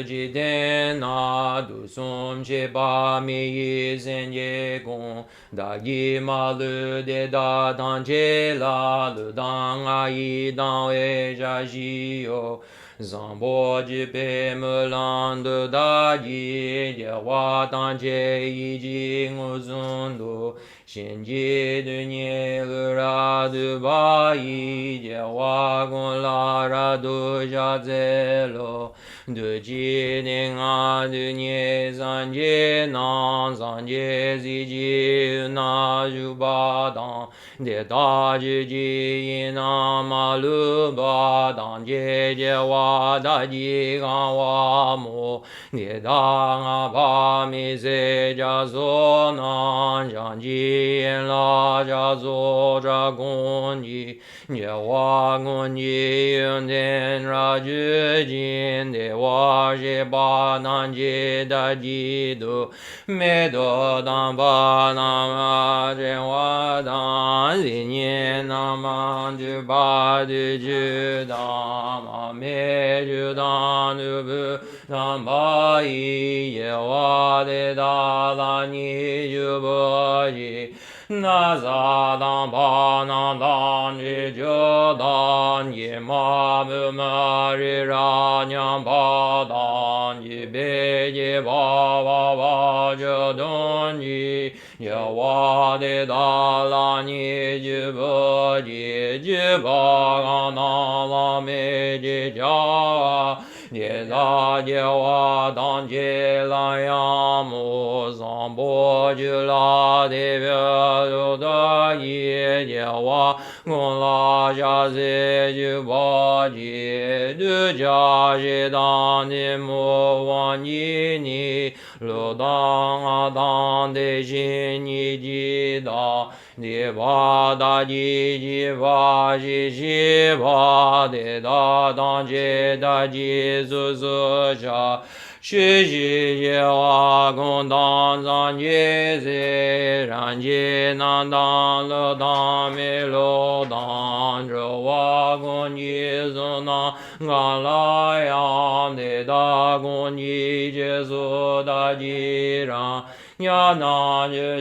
ji den na du som che ba mi yi zen ye gon da yi ma le de da dan je la le dang a yi dan e ja ji yo Zambo ji pe me lan de da yi de wa dan je yi ji ngu zun do Shen ji de nye le ra de ba yi de wa gon la ra do ja ze lo de ji de nga de nye zan je nan zan je zi ji na ju ba dan de da ji ji na ma lu ba dan je wa da ji ga wa mo de da nga ba mi ze ja zo nan jan ji la ja zo ja gon ji je wa gon ji yun den ra ju jin de wa je ba nan je da ji do me do dan ba na ma je wa dan zi nye na ma ju ba de ju da ma me ju dan du bu dan ba yi ye wa de da la ni ju bo ji na za dan ba na dan ji ju dan ye ma mu ma ri ra nyam ba dan ji be ji ba wa wa ju don ji ye wa de da la ni ju bo ji ji ba ga na la me ji ja ye da ye wa dan je la ya mo zan bo ju la de vya da ye ye wa gon la ja ze ju ba ji du ja je dan ni mo wan yi ni lo dang a dan de jin yi ji da de ba da ji ba ji ba de da dan je da ji zu zu ja shi ji ye wa gon dan zan ye ze ran je nan dan lo dan me lo dan ro wa gon ye zo na ga la ya de da gon yi je zo da ji ran ya na je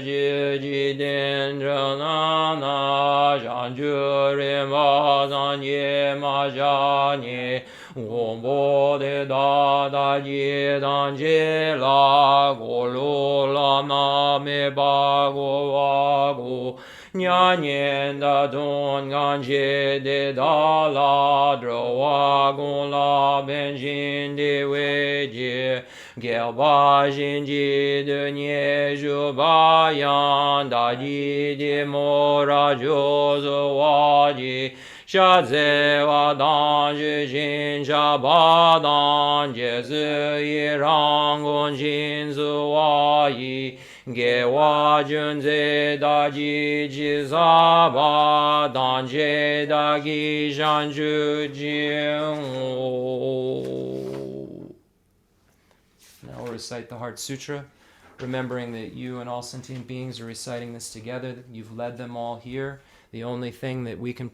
ji den zhe na na zhan ju ri ma zan ye ma ja ni gong bo de da ji dan je la go lu la na me ba go wa go nya nian da dong gan je de da la dro wa gong la ben jin de wei jie ge ba jin ji de nie ju ba yan da ji de mo ra jo zo wa ji sha ze wa dan ji jin sha ba dan je zi yi rang gong jin zu wa yi ge wa jun ze da ji ji za ba dan je da gi shan ju jin Now we'll recite the Heart Sutra, remembering that you and all sentient beings are reciting this together. You've led them all here. The only thing that we can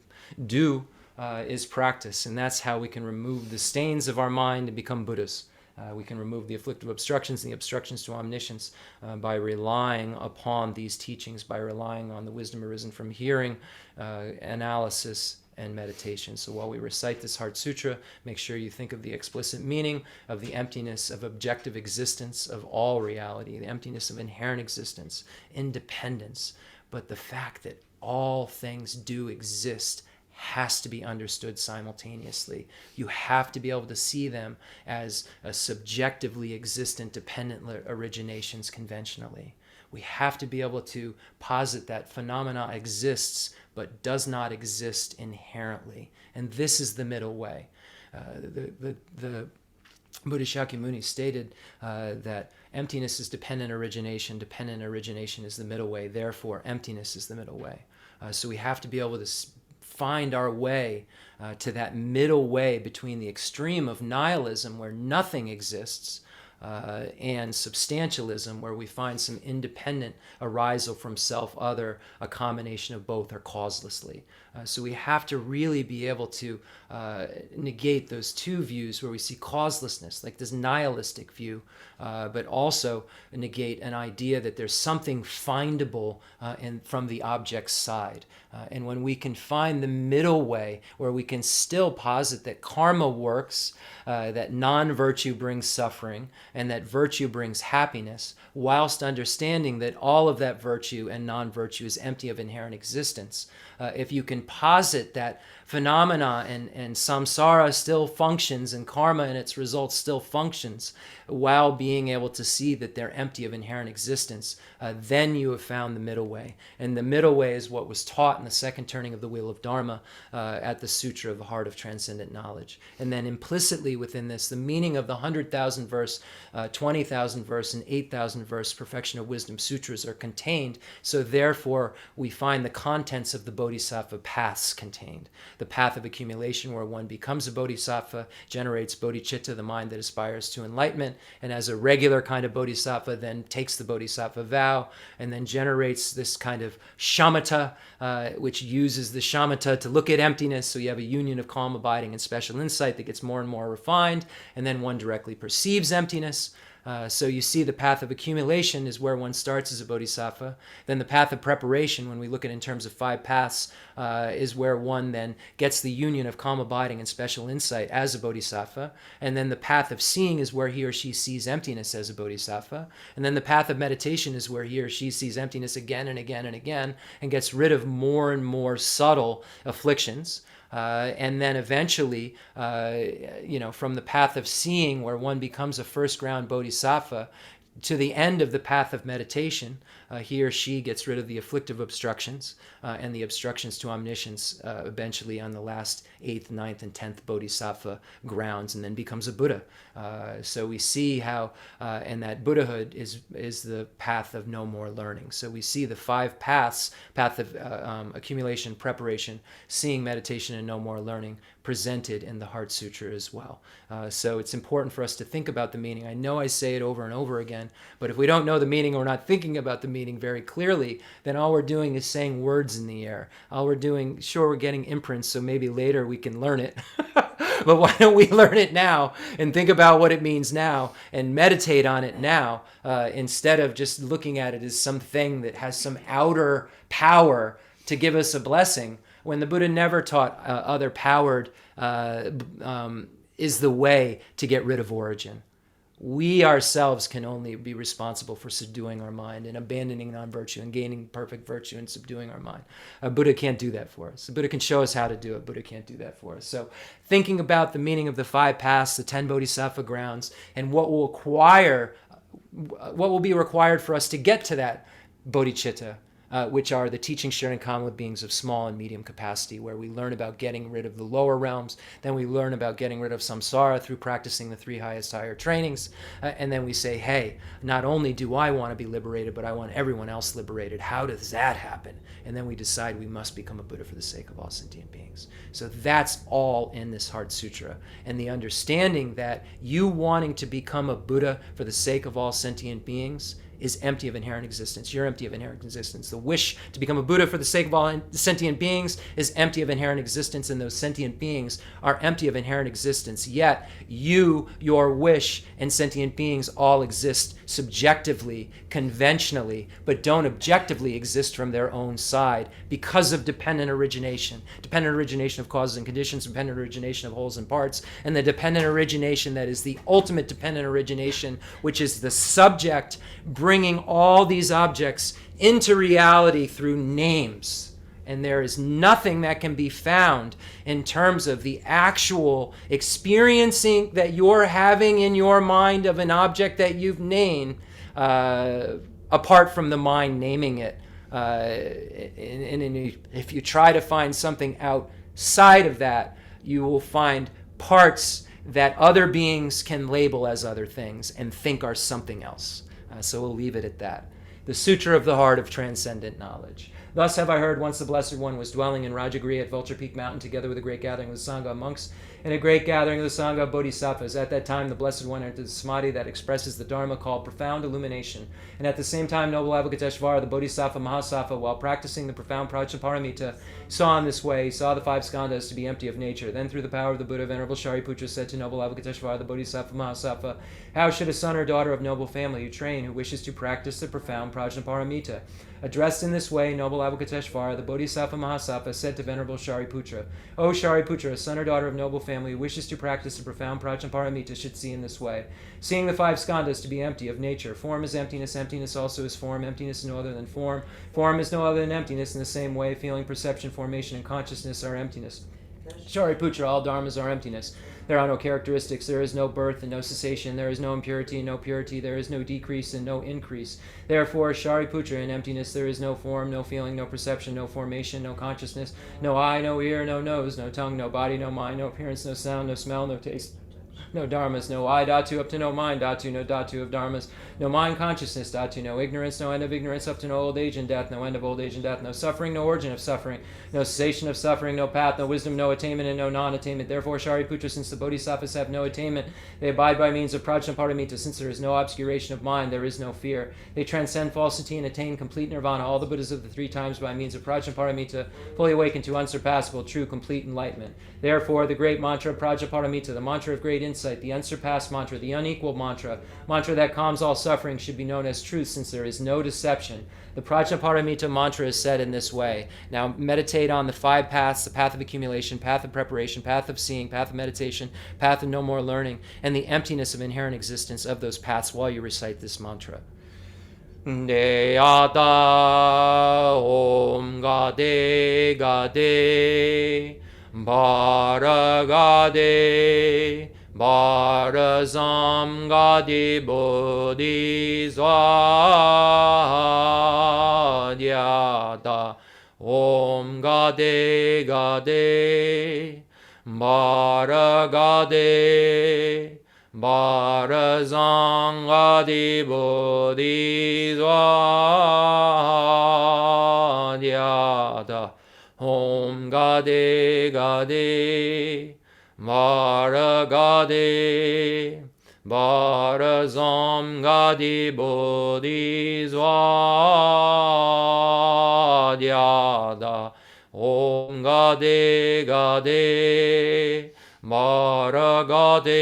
do is practice, and that's how we can remove the stains of our mind and become Buddhas. We can remove the afflictive obstructions and the obstructions to omniscience by relying upon these teachings, by relying on the wisdom arisen from hearing, analysis, and meditation. So while we recite this Heart Sutra, make sure you think of the explicit meaning of the emptiness of objective existence of all reality, the emptiness of inherent existence, independence, but the fact that all things do exist has to be understood simultaneously. You have to be able to see them as a subjectively existent dependent originations conventionally. We have to be able to posit that phenomena exists but does not exist inherently. And this is the middle way. The Buddha Shakyamuni stated that emptiness is dependent origination is the middle way, therefore emptiness is the middle way. So we have to be able to find our way to that middle way between the extreme of nihilism, where nothing exists, and substantialism, where we find some independent arisal from self-other, a combination of both, or causelessly. So we have to really be able to negate those two views where we see causelessness, like this nihilistic view, but also negate an idea that there's something findable from the object's side. And when we can find the middle way, where we can still posit that karma works, that non-virtue brings suffering, and that virtue brings happiness, whilst understanding that all of that virtue and non-virtue is empty of inherent existence. If you can posit that phenomena and samsara still functions, and karma and its results still functions, while being able to see that they're empty of inherent existence, then you have found the middle way. And the middle way is what was taught in the second turning of the Wheel of Dharma at the Sutra of the Heart of Transcendent Knowledge. And then implicitly within this, the meaning of the 100,000 verse, 20,000 verse, and 8,000 verse Perfection of Wisdom Sutras are contained. So therefore, we find the contents of the Bodhisattva paths contained. The path of accumulation, where one becomes a Bodhisattva, generates Bodhicitta, the mind that aspires to enlightenment, and as a regular kind of Bodhisattva, then takes the Bodhisattva vow, and then generates this kind of shamatha, which uses the shamatha to look at emptiness. So you have a union of calm abiding and special insight that gets more and more refined, and then one directly perceives emptiness. So you see the path of accumulation is where one starts as a bodhisattva. Then the path of preparation, when we look at it in terms of 5 paths, is where one then gets the union of calm abiding and special insight as a bodhisattva. And then the path of seeing is where he or she sees emptiness as a bodhisattva. And then the path of meditation is where he or she sees emptiness again and again and again, and gets rid of more and more subtle afflictions. And then eventually, from the path of seeing, where one becomes a first ground bodhisattva, to the end of the path of meditation, he or she gets rid of the afflictive obstructions and the obstructions to omniscience, eventually on the last 8th, 9th, and 10th bodhisattva grounds, and then becomes a Buddha. So we see how, and that Buddhahood is the path of no more learning. So we see the 5 paths, path of accumulation, preparation, seeing, meditation, and no more learning, presented in the Heart Sutra as well. So it's important for us to think about the meaning. I know I say it over and over again, but if we don't know the meaning, or we're not thinking about the meaning very clearly, then all we're doing is saying words in the air. All we're doing, sure, we're getting imprints, so maybe later we can learn it. But why don't we learn it now and think about what it means now and meditate on it now, instead of just looking at it as something that has some outer power to give us a blessing, when the Buddha never taught other powered is the way to get rid of origin. We ourselves can only be responsible for subduing our mind and abandoning non-virtue and gaining perfect virtue and subduing our mind. Buddha can't do that for us. The Buddha can show us how to do it. Buddha can't do that for us. So thinking about the meaning of the 5 paths, the 10 bodhisattva grounds, and what will be required for us to get to that bodhicitta, which are the teachings shared in common with beings of small and medium capacity, where we learn about getting rid of the lower realms, then we learn about getting rid of samsara through practicing the 3 highest higher trainings, and then we say, hey, not only do I want to be liberated, but I want everyone else liberated. How does that happen? And then we decide we must become a Buddha for the sake of all sentient beings. So that's all in this Heart Sutra. And the understanding that you wanting to become a Buddha for the sake of all sentient beings is empty of inherent existence. You're empty of inherent existence. The wish to become a Buddha for the sake of all sentient beings is empty of inherent existence, and those sentient beings are empty of inherent existence. Yet you, your wish, and sentient beings all exist subjectively, conventionally, but don't objectively exist from their own side because of dependent origination of causes and conditions, dependent origination of wholes and parts, and the dependent origination that is the ultimate dependent origination, which is the subject bringing all these objects into reality through names. And there is nothing that can be found in terms of the actual experiencing that you're having in your mind of an object that you've named apart from the mind naming it. If you try to find something outside of that, you will find parts that other beings can label as other things and think are something else. So we'll leave it at that. The Sutra of the Heart of Transcendent Knowledge. Thus have I heard, once the Blessed One was dwelling in Rajagriha at Vulture Peak Mountain, together with a great gathering of the Sangha of monks and a great gathering of the Sangha of Bodhisattvas. At that time, the Blessed One entered the samadhi that expresses the Dharma called profound illumination. And at the same time, noble Avalokiteshvara, the Bodhisattva Mahasattva, while practicing the profound Prajnaparamita, saw in this way, saw the five skandhas to be empty of nature. Then through the power of the Buddha, Venerable Shariputra said to noble Avalokiteshvara, the Bodhisattva Mahasattva, how should a son or daughter of noble family train who wishes to practice the profound Prajnaparamita? Addressed in this way, noble Avalokiteshvara, the Bodhisattva Mahasattva, said to Venerable Shariputra, O Shariputra, a son or daughter of noble family who wishes to practice the profound Prajnaparamita should see in this way. Seeing the five skandhas to be empty of nature, form is emptiness, emptiness also is form, emptiness is no other than form, form is no other than emptiness. In the same way, feeling, perception, formation, and consciousness are emptiness. Shariputra, all dharmas are emptiness. There are no characteristics, there is no birth and no cessation, there is no impurity and no purity, there is no decrease and no increase. Therefore, Shariputra, in emptiness there is no form, no feeling, no perception, no formation, no consciousness, no eye, no ear, no nose, no tongue, no body, no mind, no appearance, no sound, no smell, no taste, no dharmas, no I, dhatu, up to no mind, dhatu, no dhatu of dharmas, no mind consciousness, dhatu, no ignorance, no end of ignorance, up to no old age and death, no end of old age and death, no suffering, no origin of suffering, no cessation of suffering, no path, no wisdom, no attainment, and no non-attainment. Therefore, Shariputra, since the Bodhisattvas have no attainment, they abide by means of Prajnaparamita. Since there is no obscuration of mind, there is no fear. They transcend falsity and attain complete nirvana. All the Buddhas of the three times by means of Prajnaparamita fully awaken to unsurpassable, true, complete enlightenment. Therefore, the great mantra of Prajnaparamita, the mantra of great insight, the unsurpassed mantra, the unequal mantra, mantra that calms all suffering, should be known as truth, since there is no deception. The Prajnaparamita mantra is said in this way. Now meditate on the five paths: the path of accumulation, path of preparation, path of seeing, path of meditation, path of no more learning, and the emptiness of inherent existence of those paths while you recite this mantra. Deyata Om Gade Gade Bharagade Bharazam Gadi Bodhiswadhyata Om Gade Gade Bharagade Bharazam Gadi Bodhiswadhyata Om Gade Gade Bharagade Bharazam Gadi Bodhiswadhyata Om Gade Gade Bharagade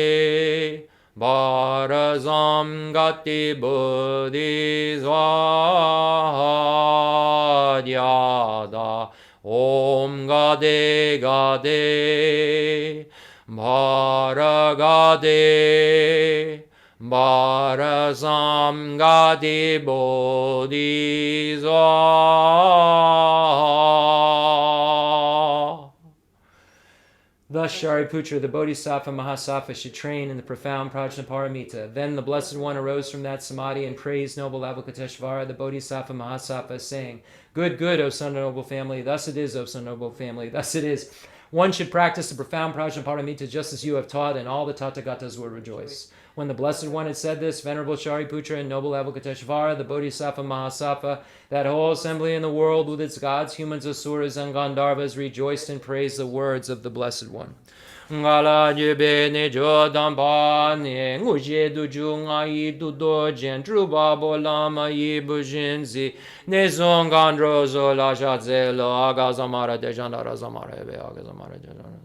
Bharazam Gati Bodhiswadhyata Om Gade Gade Bharagade Bharazam Gadi Bodhiswadhyata. Thus Shariputra, the Bodhisattva Mahasattva, should train in the profound Prajnaparamita. Then the Blessed One arose from that samadhi and praised noble Avalokiteshvara, the Bodhisattva Mahasattva, saying, Good, good, O son of noble family. Thus it is, O son of noble family. Thus it is. One should practice the profound Prajnaparamita just as you have taught, and all the Tathagatas will rejoice. When the Blessed One had said this, Venerable Shariputra and noble Avalokiteshvara, the Bodhisattva Mahasattva, that whole assembly in the world with its gods, humans, asuras, and Gandharvas rejoiced and praised the words of the Blessed One. Ngala jebe ne jodam pa ne nguje du ju nga yi du do jen tru ba bo lama yi bu jinzi ne zongan rozo la shatze lo aga zamara de jandara zamara ebe aga zamara de jandara.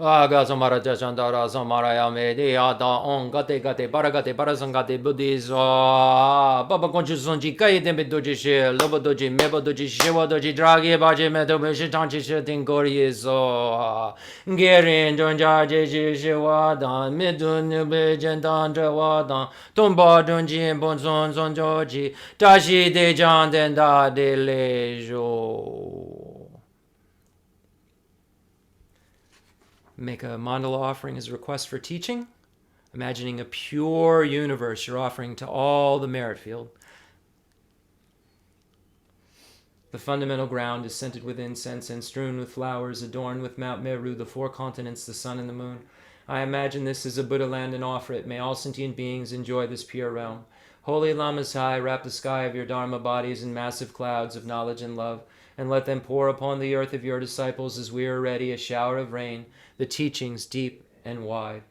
Aga samara chandara samara medi ada on gate gate baragate barasangate buddhiso baba conchu sonji kai tembe doji she lobo doji mebo doji shewa doji dragi baje medo beshi tanchi shetin gori so gerin donja je shewa dan midun be jendan drewa dan tomba donji bon son son joji tashi de jan den da de lejo. Make a mandala offering as a request for teaching, imagining a pure universe you're offering to all the merit field. The fundamental ground is scented with incense and strewn with flowers, adorned with Mount Meru, the four continents, the sun and the moon. I imagine this is a Buddha land and offer it. May all sentient beings enjoy this pure realm. Holy Lamas High, wrap the sky of your Dharma bodies in massive clouds of knowledge and love, and let them pour upon the earth of your disciples as we are ready a shower of rain, the teachings deep and wide.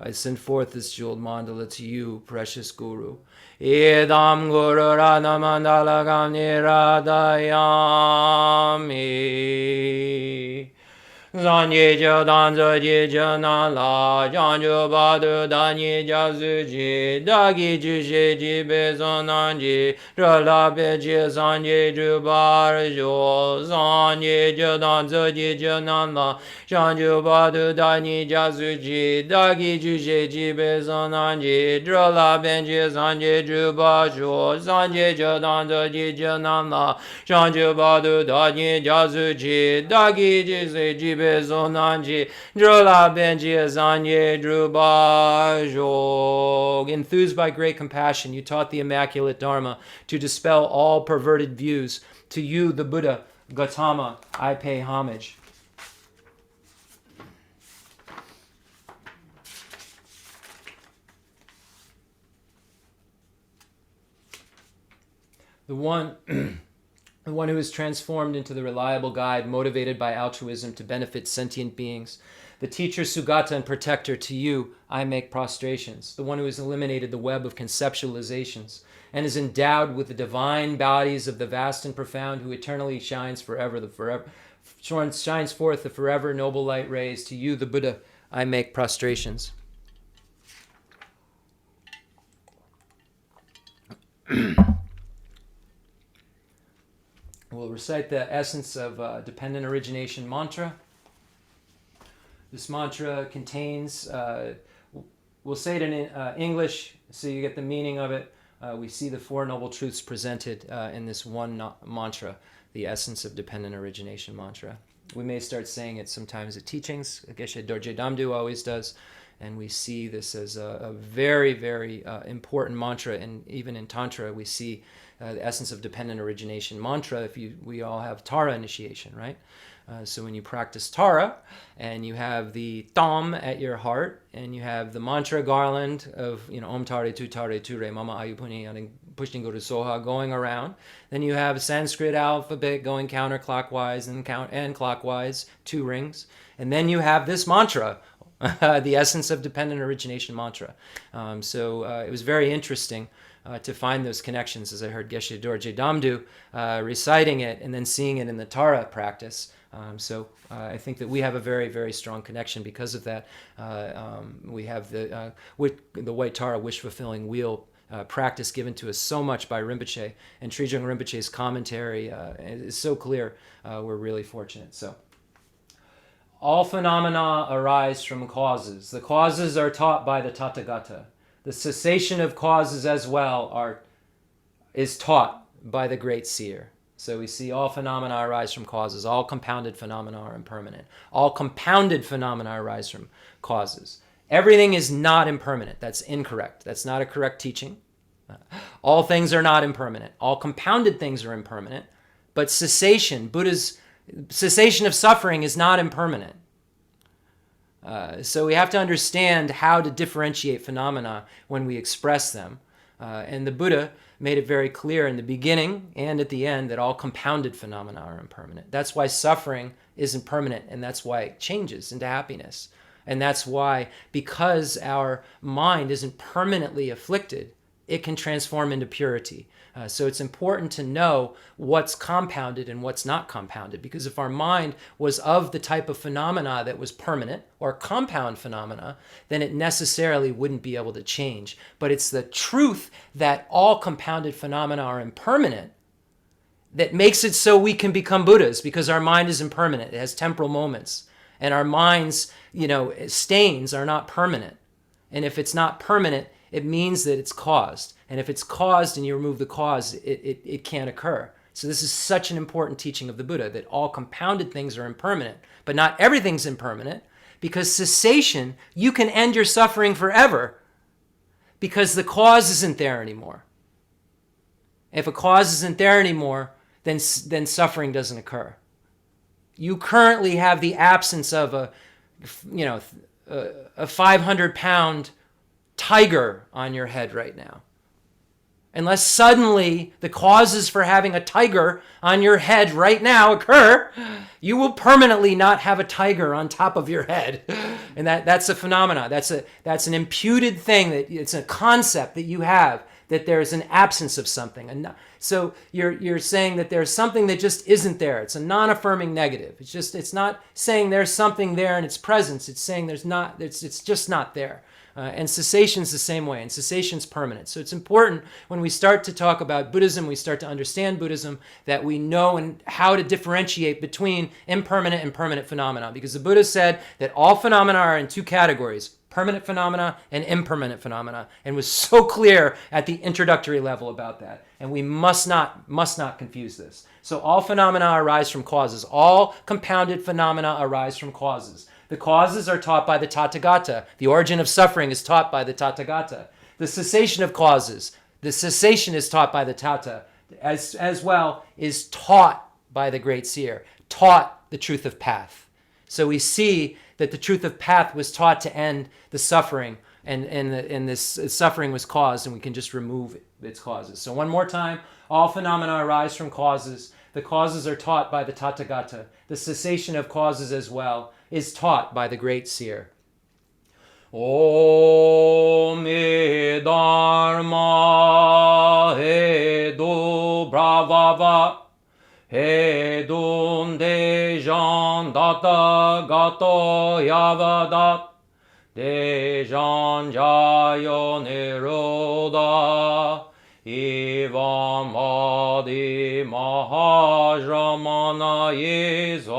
I send forth this jeweled mandala to you, precious Guru. Idam Guru Radha Mandala Radayami. Zanye jo danzo ji jo nan la, janjo badu danyi jazu ji, dagi ju she ji be son nan ji, rala be ji zanye ju bar jo, zanye jo danzo ji jo nan la, janjo badu danyi jazu ji, dagi ju she ji be son nan ji, rala be ji zanye ju bar jo, zanye jo danzo ji jo nan la, janjo badu danyi jazu ji, dagi ju she ji Bezonanji, Drola Benji Azanye Drubajog. Enthused by great compassion, you taught the immaculate Dharma to dispel all perverted views. To you, the Buddha, Gautama, I pay homage. The one who is transformed into the reliable guide, motivated by altruism to benefit sentient beings. The teacher, Sugata, and protector, to you, I make prostrations. The one who has eliminated the web of conceptualizations and is endowed with the divine bodies of the vast and profound, who eternally shines forth the forever noble light rays. To you, the Buddha, I make prostrations. We'll recite the essence of Dependent Origination Mantra. This mantra contains, we'll say it in English so you get the meaning of it. We see the Four Noble Truths presented in this one mantra, the essence of Dependent Origination Mantra. We may start saying it sometimes at teachings. Geshe Dorje Damdu always does. And we see this as a very, very important mantra. And even in Tantra, we see the essence of Dependent Origination Mantra. We all have Tara initiation, right? So when you practice Tara and you have the Tam at your heart and you have the mantra garland of, Om Tare Tu Re Mama Ayupuni and Pushtin Guru Soha going around, then you have Sanskrit alphabet going counterclockwise and clockwise, 2 rings, and then you have this mantra, the essence of Dependent Origination Mantra. So it was very interesting to find those connections as I heard Geshe Dorje Damdu reciting it and then seeing it in the Tara practice. So I think that we have a very, very strong connection because of that. We have the White Tara wish-fulfilling wheel practice given to us so much by Rinpoche, and Trijung Rinpoche's commentary is so clear. We're really fortunate. So all phenomena arise from causes. The causes are taught by the Tathagata. The cessation of causes as well is taught by the great seer. So we see all phenomena arise from causes. All compounded phenomena are impermanent. All compounded phenomena arise from causes. Everything is not impermanent. That's incorrect. That's not a correct teaching. All things are not impermanent. All compounded things are impermanent. But Buddha's cessation of suffering is not impermanent. So we have to understand how to differentiate phenomena when we express them. And the Buddha made it very clear in the beginning and at the end that all compounded phenomena are impermanent. That's why suffering isn't permanent, and that's why it changes into happiness. And that's why, because our mind isn't permanently afflicted, it can transform into purity. So it's important to know what's compounded and what's not compounded, because if our mind was of the type of phenomena that was permanent or compound phenomena, then it necessarily wouldn't be able to change. But it's the truth that all compounded phenomena are impermanent that makes it so we can become Buddhas, because our mind is impermanent. It has temporal moments. And our mind's, stains are not permanent. And if it's not permanent, it means that it's caused. And if it's caused and you remove the cause, it can't occur. So this is such an important teaching of the Buddha, that all compounded things are impermanent, but not everything's impermanent, because cessation, you can end your suffering forever because the cause isn't there anymore. If a cause isn't there anymore, then suffering doesn't occur. You currently have the absence of a 500-pound tiger on your head right now. Unless suddenly the causes for having a tiger on your head right now occur, you will permanently not have a tiger on top of your head. And that's a phenomena. That's an imputed thing, that it's a concept that you have, that there's an absence of something. And so you're saying that there's something that just isn't there. It's a non-affirming negative. It's not saying there's something there in its presence. It's saying it's just not there. And cessation's the same way, and cessation's permanent. So it's important when we start to talk about Buddhism, we start to understand Buddhism, that we know and how to differentiate between impermanent and permanent phenomena. Because the Buddha said that all phenomena are in 2 categories, permanent phenomena and impermanent phenomena, and was so clear at the introductory level about that. And we must not confuse this. So all phenomena arise from causes. All compounded phenomena arise from causes. The causes are taught by the Tathagata. The origin of suffering is taught by the Tathagata. The cessation of causes, the cessation is taught by the Tata, as well is taught by the great seer, taught the truth of path. So we see that the truth of path was taught to end the suffering, and this suffering was caused, and we can just remove its causes. So one more time, all phenomena arise from causes. The causes are taught by the Tathagata. The cessation of causes as well is taught by the great seer. Om Dharma Hedu Bravava Hedun Dejan Data Gato Yavadat Dejan Jayo Niroda Ivam Adi Mahajramana Yeza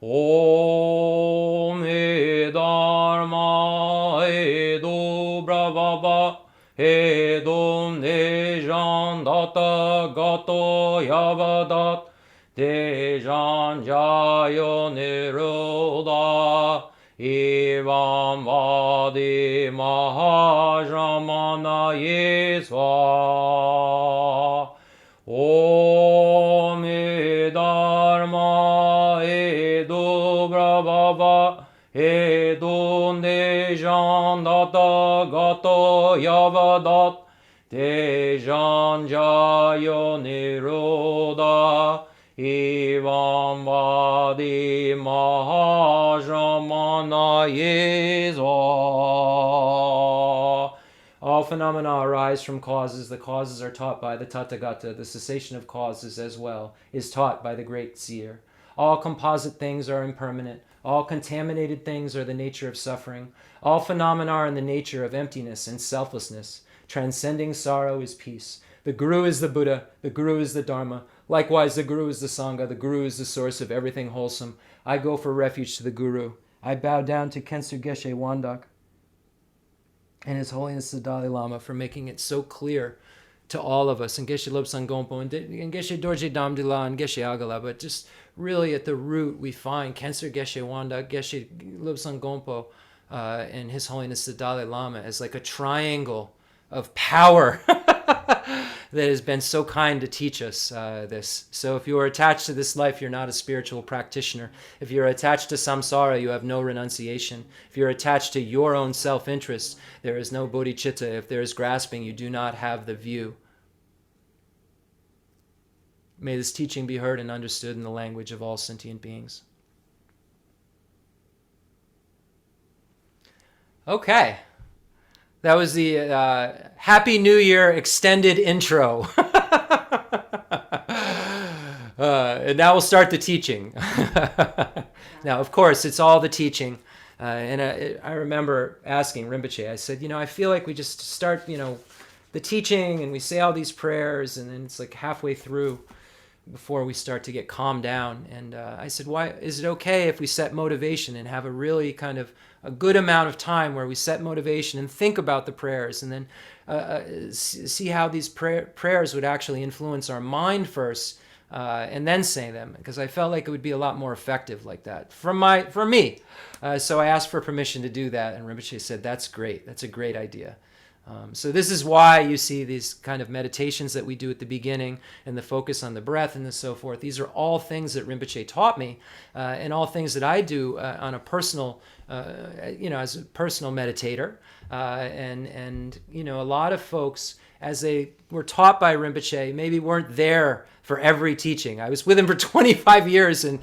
Om Dharma Edu Bravava Edum Dejan Data Gato Yavadat Dejan Jayo Niroda Ivam Vadi Mahajamana Yeswa Om Dharma Edo Brabhava Edo Dejan Data Gato Yavadat Dejan Jayo Niroda Ivam Vadi Mahajamana Yezwa. All phenomena arise from causes. The causes are taught by the Tathagata. The cessation of causes as well is taught by the great seer. All composite things are impermanent. All contaminated things are the nature of suffering. All phenomena are in the nature of emptiness and selflessness. Transcending sorrow is peace. The Guru is the Buddha. The Guru is the Dharma. Likewise, the Guru is the Sangha. The Guru is the source of everything wholesome. I go for refuge to the Guru. I bow down to Khenso Geshe Wandak and His Holiness the Dalai Lama for making it so clear to all of us. And Geshe Lobsang Gompo and Geshe Dorje Damdila and Geshe Agala. But just really at the root we find Khenso Geshe Wandak, Geshe Lobsang Gompo, and His Holiness the Dalai Lama as like a triangle of power that has been so kind to teach us this. So if you are attached to this life, you're not a spiritual practitioner. If you're attached to samsara, you have no renunciation. If you're attached to your own self-interest, there is no bodhicitta. If there is grasping, you do not have the view. May this teaching be heard and understood in the language of all sentient beings. Okay. That was the Happy New Year extended intro. And now we'll start the teaching. Now, of course, it's all the teaching. And I remember asking Rinpoche, I said, I feel like we just start, the teaching and we say all these prayers and then it's like halfway through before we start to get calmed down. And I said, why is it okay if we set motivation and have a really kind of a good amount of time where we set motivation and think about the prayers and then see how these prayers would actually influence our mind first and then say them, because I felt like it would be a lot more effective like that for me. So I asked for permission to do that, and Rinpoche said, that's great. That's a great idea. So this is why you see these kind of meditations that we do at the beginning and the focus on the breath and so forth. These are all things that Rinpoche taught me and all things that I do on a personal, as a personal meditator. And a lot of folks, as they were taught by Rinpoche, maybe weren't there for every teaching. I was with him for 25 years and,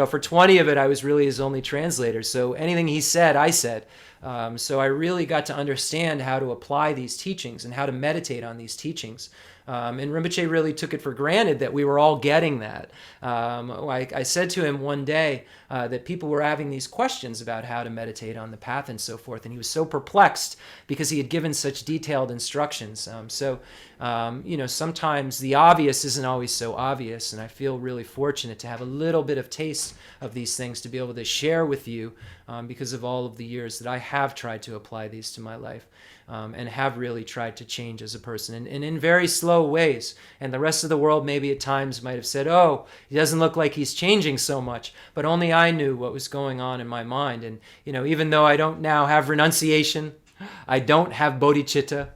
for 20 of it, I was really his only translator. So anything he said, I said. So I really got to understand how to apply these teachings and how to meditate on these teachings. And Rinpoche really took it for granted that we were all getting that. I said to him one day that people were having these questions about how to meditate on the path and so forth, and he was so perplexed because he had given such detailed instructions. Sometimes the obvious isn't always so obvious, and I feel really fortunate to have a little bit of taste of these things to be able to share with you because of all of the years that I have tried to apply these to my life. And have really tried to change as a person and in very slow ways. And the rest of the world maybe at times might have said, oh, he doesn't look like he's changing so much. But only I knew what was going on in my mind. And, even though I don't now have renunciation, I don't have bodhicitta,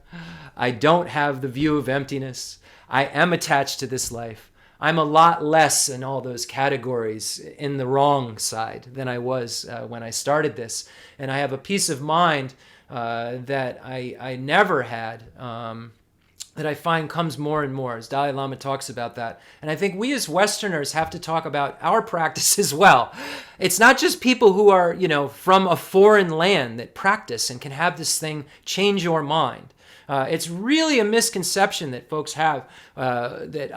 I don't have the view of emptiness, I am attached to this life. I'm a lot less in all those categories in the wrong side than I was when I started this. And I have a peace of mind that I never had, that I find comes more and more, as Dalai Lama talks about that. And I think we as Westerners have to talk about our practice as well. It's not just people who are, from a foreign land that practice and can have this thing change your mind. It's really a misconception that folks have that,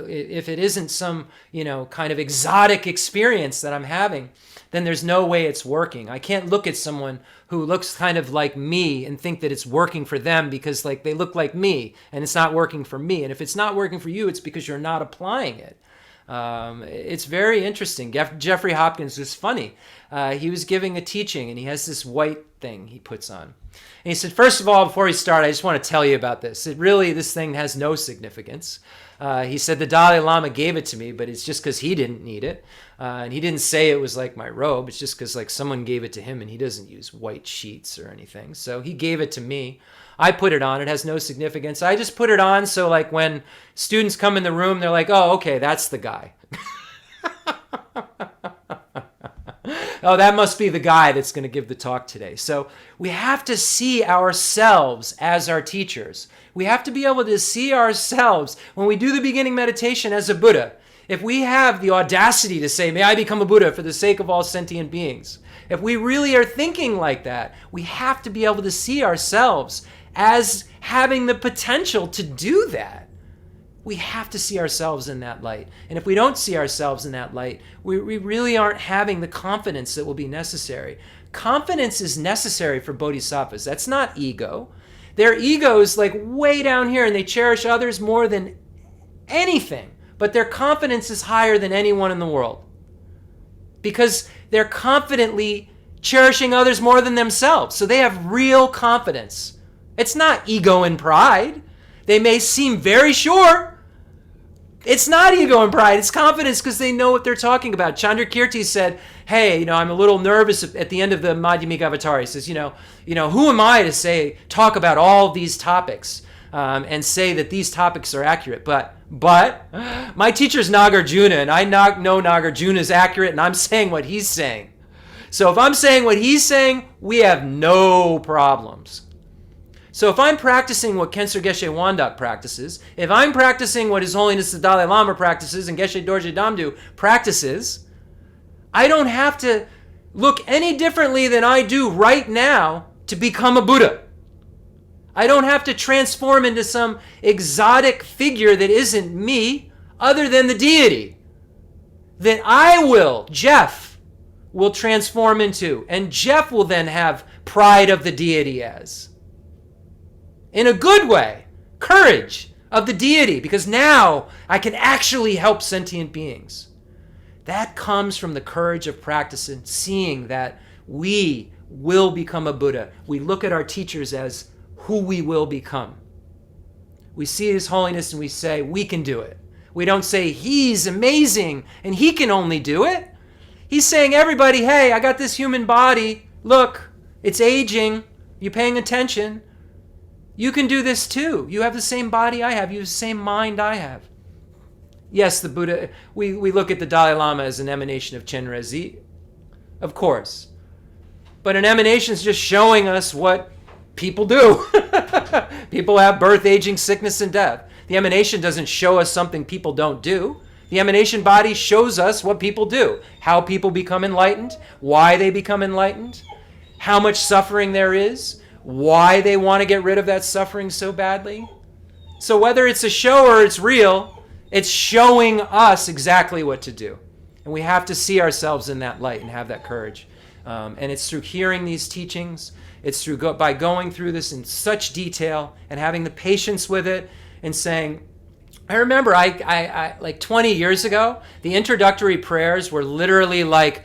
if it isn't some, kind of exotic experience that I'm having, then there's no way it's working. I can't look at someone who looks kind of like me and think that it's working for them because they look like me and it's not working for me. And if it's not working for you, it's because you're not applying it. It's very interesting. Jeffrey Hopkins was funny. He was giving a teaching and he has this white thing he puts on. And he said, first of all, before we start, I just want to tell you about this. This thing has no significance. He said the Dalai Lama gave it to me, but it's just because he didn't need it. And he didn't say it was like my robe. It's just because like someone gave it to him and he doesn't use white sheets or anything. So he gave it to me. I put it on. It has no significance. I just put it on so like when students come in the room, they're like, oh, okay, that's the guy. Oh, that must be the guy that's going to give the talk today. So we have to see ourselves as our teachers. We have to be able to see ourselves when we do the beginning meditation as a Buddha. If we have the audacity to say, may I become a Buddha for the sake of all sentient beings, if we really are thinking like that, we have to be able to see ourselves as having the potential to do that. We have to see ourselves in that light. And if we don't see ourselves in that light, we really aren't having the confidence that will be necessary. Confidence is necessary for bodhisattvas. That's not ego. Their ego is like way down here and they cherish others more than anything. But their confidence is higher than anyone in the world. Because they're confidently cherishing others more than themselves. So they have real confidence. It's not ego and pride. They may seem very sure. It's not ego and pride. It's confidence because they know what they're talking about. Chandrakirti said, hey, I'm a little nervous at the end of the Madhyamika Avatar. He says, who am I to talk about all these topics and say that these topics are accurate? But my teacher's Nagarjuna, and I know Nagarjuna is accurate, and I'm saying what he's saying. So if I'm saying what he's saying, we have no problems. So if I'm practicing what Kensur Geshe Wandak practices, if I'm practicing what His Holiness the Dalai Lama practices and Geshe Dorje Damdu practices, I don't have to look any differently than I do right now to become a Buddha. I don't have to transform into some exotic figure that isn't me, other than the deity. That Jeff will transform into, and Jeff will then have pride of the deity as. In a good way, courage of the deity, because now I can actually help sentient beings. That comes from the courage of practice and seeing that we will become a Buddha. We look at our teachers as who we will become. We see His Holiness and we say, we can do it. We don't say, he's amazing and he can only do it. He's saying, everybody, hey, I got this human body. Look, it's aging. You paying attention? You can do this too. You have the same body I have. You have the same mind I have. Yes, the Buddha, we look at the Dalai Lama as an emanation of Chenrezig, of course. But an emanation is just showing us what people do. People have birth, aging, sickness, and death. The emanation doesn't show us something people don't do. The emanation body shows us what people do, how people become enlightened, why they become enlightened, how much suffering there is, why they want to get rid of that suffering so badly. So whether it's a show or it's real, it's showing us exactly what to do. And we have to see ourselves in that light and have that courage. And it's through hearing these teachings, it's through by going through this in such detail and having the patience with it and saying, I remember I like 20 years ago, the introductory prayers were literally like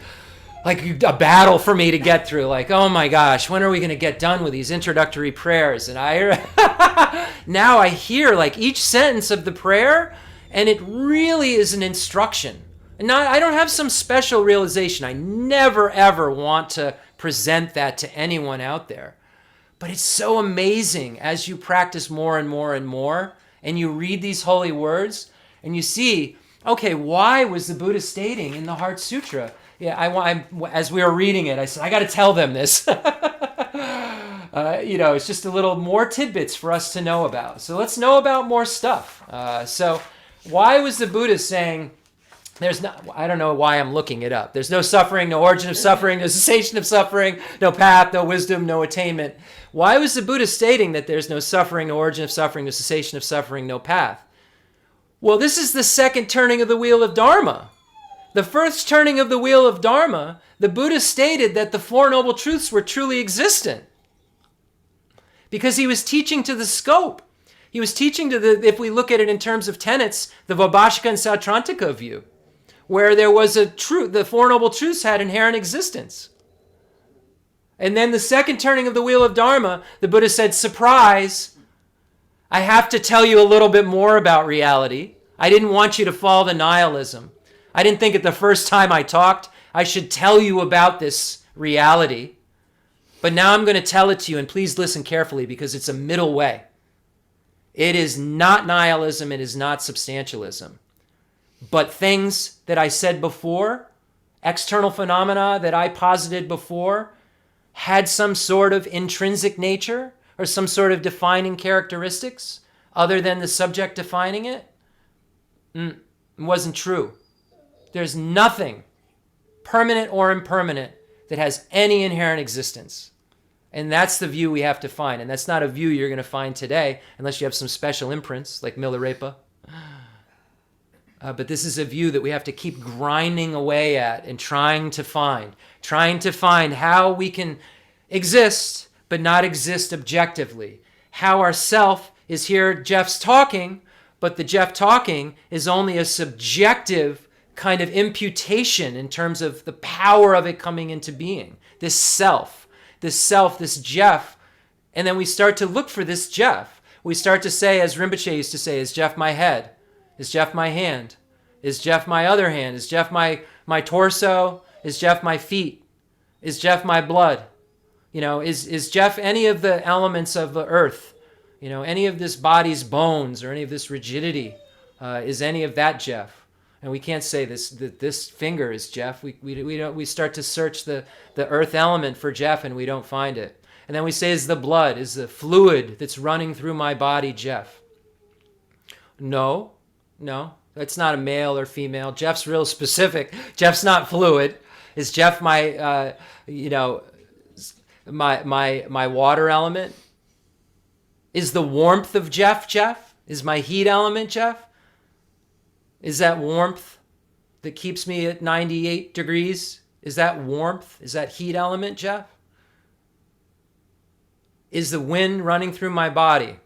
a battle for me to get through. Like, oh my gosh, when are we going to get done with these introductory prayers? And now I hear like each sentence of the prayer, and it really is an instruction. And I don't have some special realization. I never ever want to present that to anyone out there. But it's so amazing as you practice more and more and more, and you read these holy words, and you see, okay, why was the Buddha stating in the Heart Sutra? Yeah, as we were reading it, I said, I got to tell them this. It's just a little more tidbits for us to know about. So let's know about more stuff. So why was the Buddha saying, I don't know why I'm looking it up. There's no suffering, no origin of suffering, no cessation of suffering, no path, no wisdom, no attainment. Why was the Buddha stating that there's no suffering, no origin of suffering, no cessation of suffering, no path? Well, this is the second turning of the wheel of Dharma. The first turning of the wheel of Dharma, the Buddha stated that the Four Noble Truths were truly existent. Because he was teaching to the scope. He was teaching if we look at it in terms of tenets, the Vaibhashika and Sautrantika view, where there was a truth, the Four Noble Truths had inherent existence. And then the second turning of the wheel of Dharma, the Buddha said, surprise, I have to tell you a little bit more about reality. I didn't want you to fall to nihilism. I didn't think at the first time I talked, I should tell you about this reality. But now I'm going to tell it to you, and please listen carefully because it's a middle way. It is not nihilism, it is not substantialism. But things that I said before, external phenomena that I posited before, had some sort of intrinsic nature or some sort of defining characteristics other than the subject defining it, it wasn't true. There's nothing permanent or impermanent that has any inherent existence. And that's the view we have to find. And that's not a view you're going to find today unless you have some special imprints like Milarepa. But this is a view that we have to keep grinding away at and trying to find how we can exist, but not exist objectively. How our self is here, Jeff's talking, but the Jeff talking is only a subjective kind of imputation in terms of the power of it coming into being. This self, this Jeff. And then we start to look for this Jeff. We start to say, as Rinpoche used to say, is Jeff my head? Is Jeff my hand? Is Jeff my other hand? Is Jeff my torso? Is Jeff my feet? Is Jeff my blood? Is Jeff any of the elements of the earth? Any of this body's bones or any of this rigidity? Is any of that Jeff? And we can't say this finger is Jeff. We start to search the earth element for Jeff and we don't find it. And then we say, is the blood, is the fluid that's running through my body Jeff? No, that's not a male or female. Jeff's real specific. Jeff's not fluid. Is Jeff my water element? Is the warmth of Jeff? Is my heat element Jeff? Is that warmth that keeps me at 98 degrees? Is that warmth? Is that heat element Jeff? Is the wind running through my body?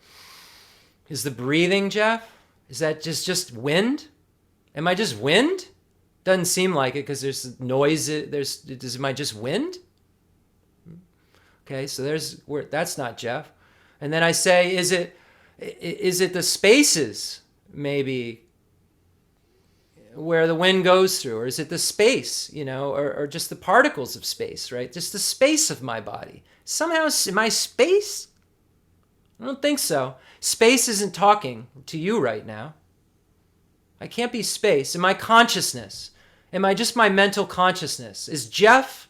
Is the breathing Jeff? Is that just wind? Am I just wind? Doesn't seem like it because there's noise. Am I just wind? Okay, so that's not Jeff. And then I say, is it the spaces maybe where the wind goes through, or is it the space, or just the particles of space, right? Just the space of my body. Somehow, am I space? I don't think so. Space isn't talking to you right now. I can't be space. Am I consciousness? Am I just my mental consciousness? Is Jeff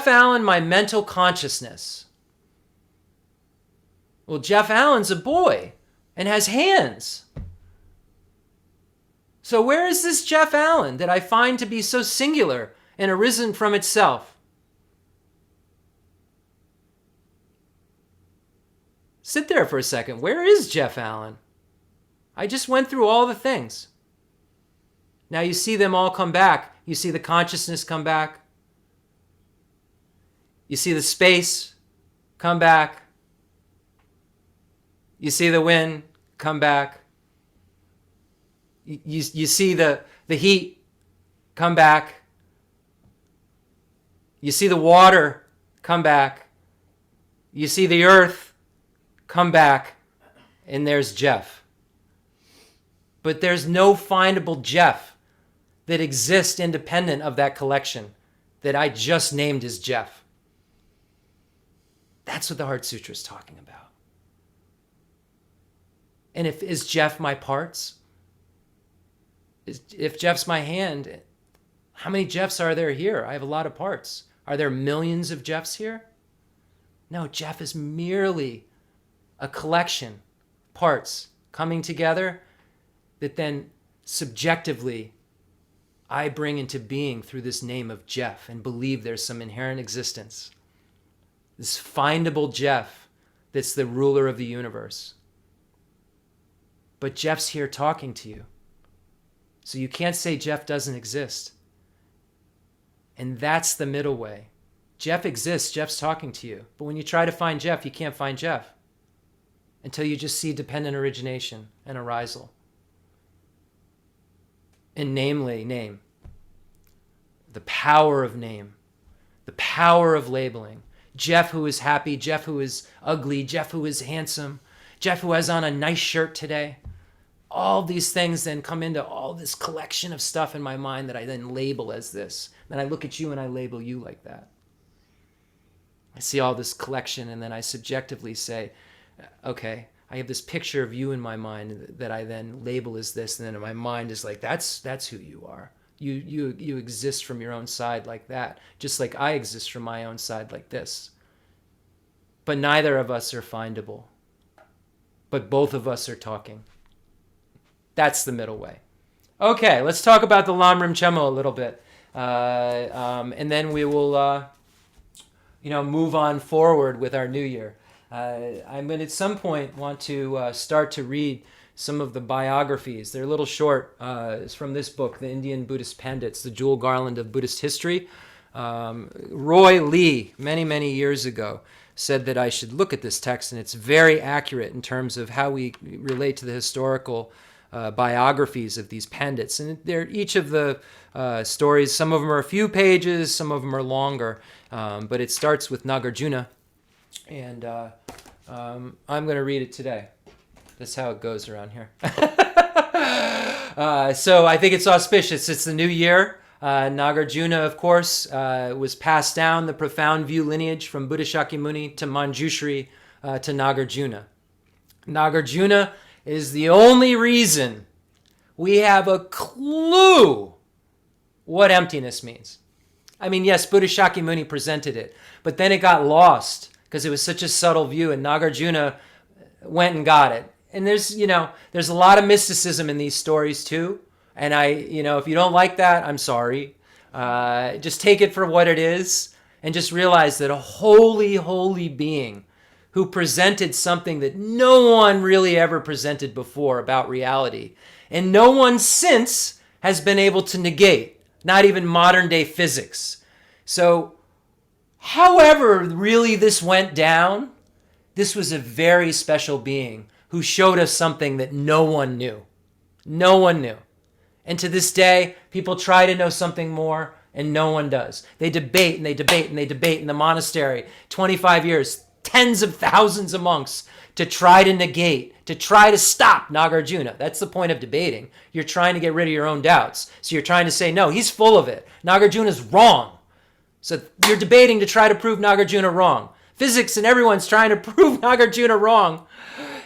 Allen my mental consciousness? Well, Jeff Allen's a boy and has hands. So where is this Jeff Allen that I find to be so singular and arisen from itself? Sit there for a second. Where is Jeff Allen? I just went through all the things. Now you see them all come back. You see the consciousness come back. You see the space come back. You see the wind come back. You see the heat come back. You see the water come back. You see the earth come back. And there's Jeff. But there's no findable Jeff that exists independent of that collection that I just named as Jeff. That's what the Heart Sutra is talking about. And is Jeff my parts? If Jeff's my hand, how many Jeffs are there here? I have a lot of parts. Are there millions of Jeffs here? No, Jeff is merely a collection, parts coming together that then subjectively I bring into being through this name of Jeff and believe there's some inherent existence. This findable Jeff that's the ruler of the universe. But Jeff's here talking to you. So you can't say Jeff doesn't exist. And that's the middle way. Jeff exists, Jeff's talking to you. But when you try to find Jeff, you can't find Jeff until you just see dependent origination and arisal. And namely, name. The power of name. The power of labeling. Jeff who is happy, Jeff who is ugly, Jeff who is handsome, Jeff who has on a nice shirt today. All these things then come into all this collection of stuff in my mind that I then label as this. Then I look at you and I label you like that. I see all this collection and then I subjectively say, okay, I have this picture of you in my mind that I then label as this, and then my mind is like, that's who you are. You exist from your own side like that, just like I exist from my own side like this. But neither of us are findable. But both of us are talking. That's the middle way. Okay, let's talk about the Lamrim Chemo a little bit. And then we will move on forward with our new year. I'm going to at some point want to start to read some of the biographies. They're a little short. It's from this book, The Indian Buddhist Pandits, The Jewel Garland of Buddhist History. Roy Lee, many, many years ago, said that I should look at this text, and it's very accurate in terms of how we relate to the historical biographies of these pandits. And they're each of the stories, some of them are a few pages, some of them are longer, but it starts with Nagarjuna, and I'm going to read it today. That's how it goes around here. So I think it's auspicious. It's the new year. Nagarjuna, of course, was passed down the profound view lineage from Buddha Shakyamuni to Manjushri to Nagarjuna. Nagarjuna is the only reason we have a clue what emptiness means. I mean, yes, Buddha Shakyamuni presented it, but then it got lost because it was such a subtle view, and Nagarjuna went and got it. And there's a lot of mysticism in these stories too. And if you don't like that, I'm sorry. Just take it for what it is and just realize that a holy, holy being who presented something that no one really ever presented before about reality, and no one since has been able to negate, not even modern day physics. So however really this went down, this was a very special being who showed us something that no one knew. No one knew. And to this day, people try to know something more, and no one does. They debate and they debate and they debate in the monastery. 25 years, tens of thousands of monks to try to negate, to try to stop Nagarjuna. That's the point of debating. You're trying to get rid of your own doubts. So you're trying to say, no, he's full of it. Nagarjuna's wrong. So you're debating to try to prove Nagarjuna wrong. Physics and everyone's trying to prove Nagarjuna wrong.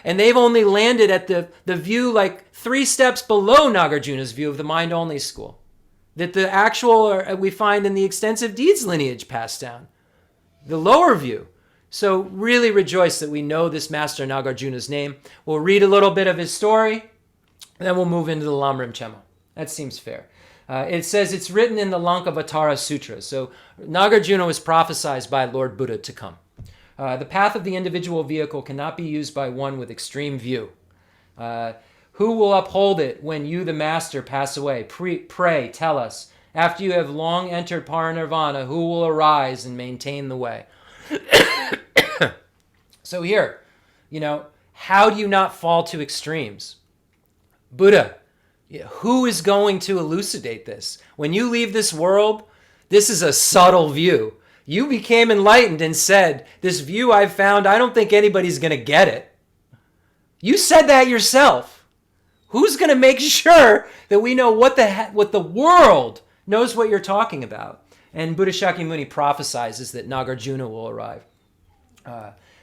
And they've only landed at the view like 3 steps below Nagarjuna's view of the mind-only school. That the actual, we find in the extensive deeds lineage passed down. The lower view. So really rejoice that we know this master Nagarjuna's name. We'll read a little bit of his story, and then we'll move into the Lamrim Chemo. That seems fair. It says it's written in the Lankavatara Sutra. So Nagarjuna was prophesied by Lord Buddha to come. The path of the individual vehicle cannot be used by one with extreme view. Who will uphold it when you, the master, pass away? Pray, tell us. After you have long entered parinirvana, who will arise and maintain the way? So here, how do you not fall to extremes? Buddha, who is going to elucidate this? When you leave this world, this is a subtle view. You became enlightened and said, this view I've found, I don't think anybody's going to get it. You said that yourself. Who's going to make sure that we know what the world knows what you're talking about? And Buddha Shakyamuni prophesizes that Nagarjuna will arrive.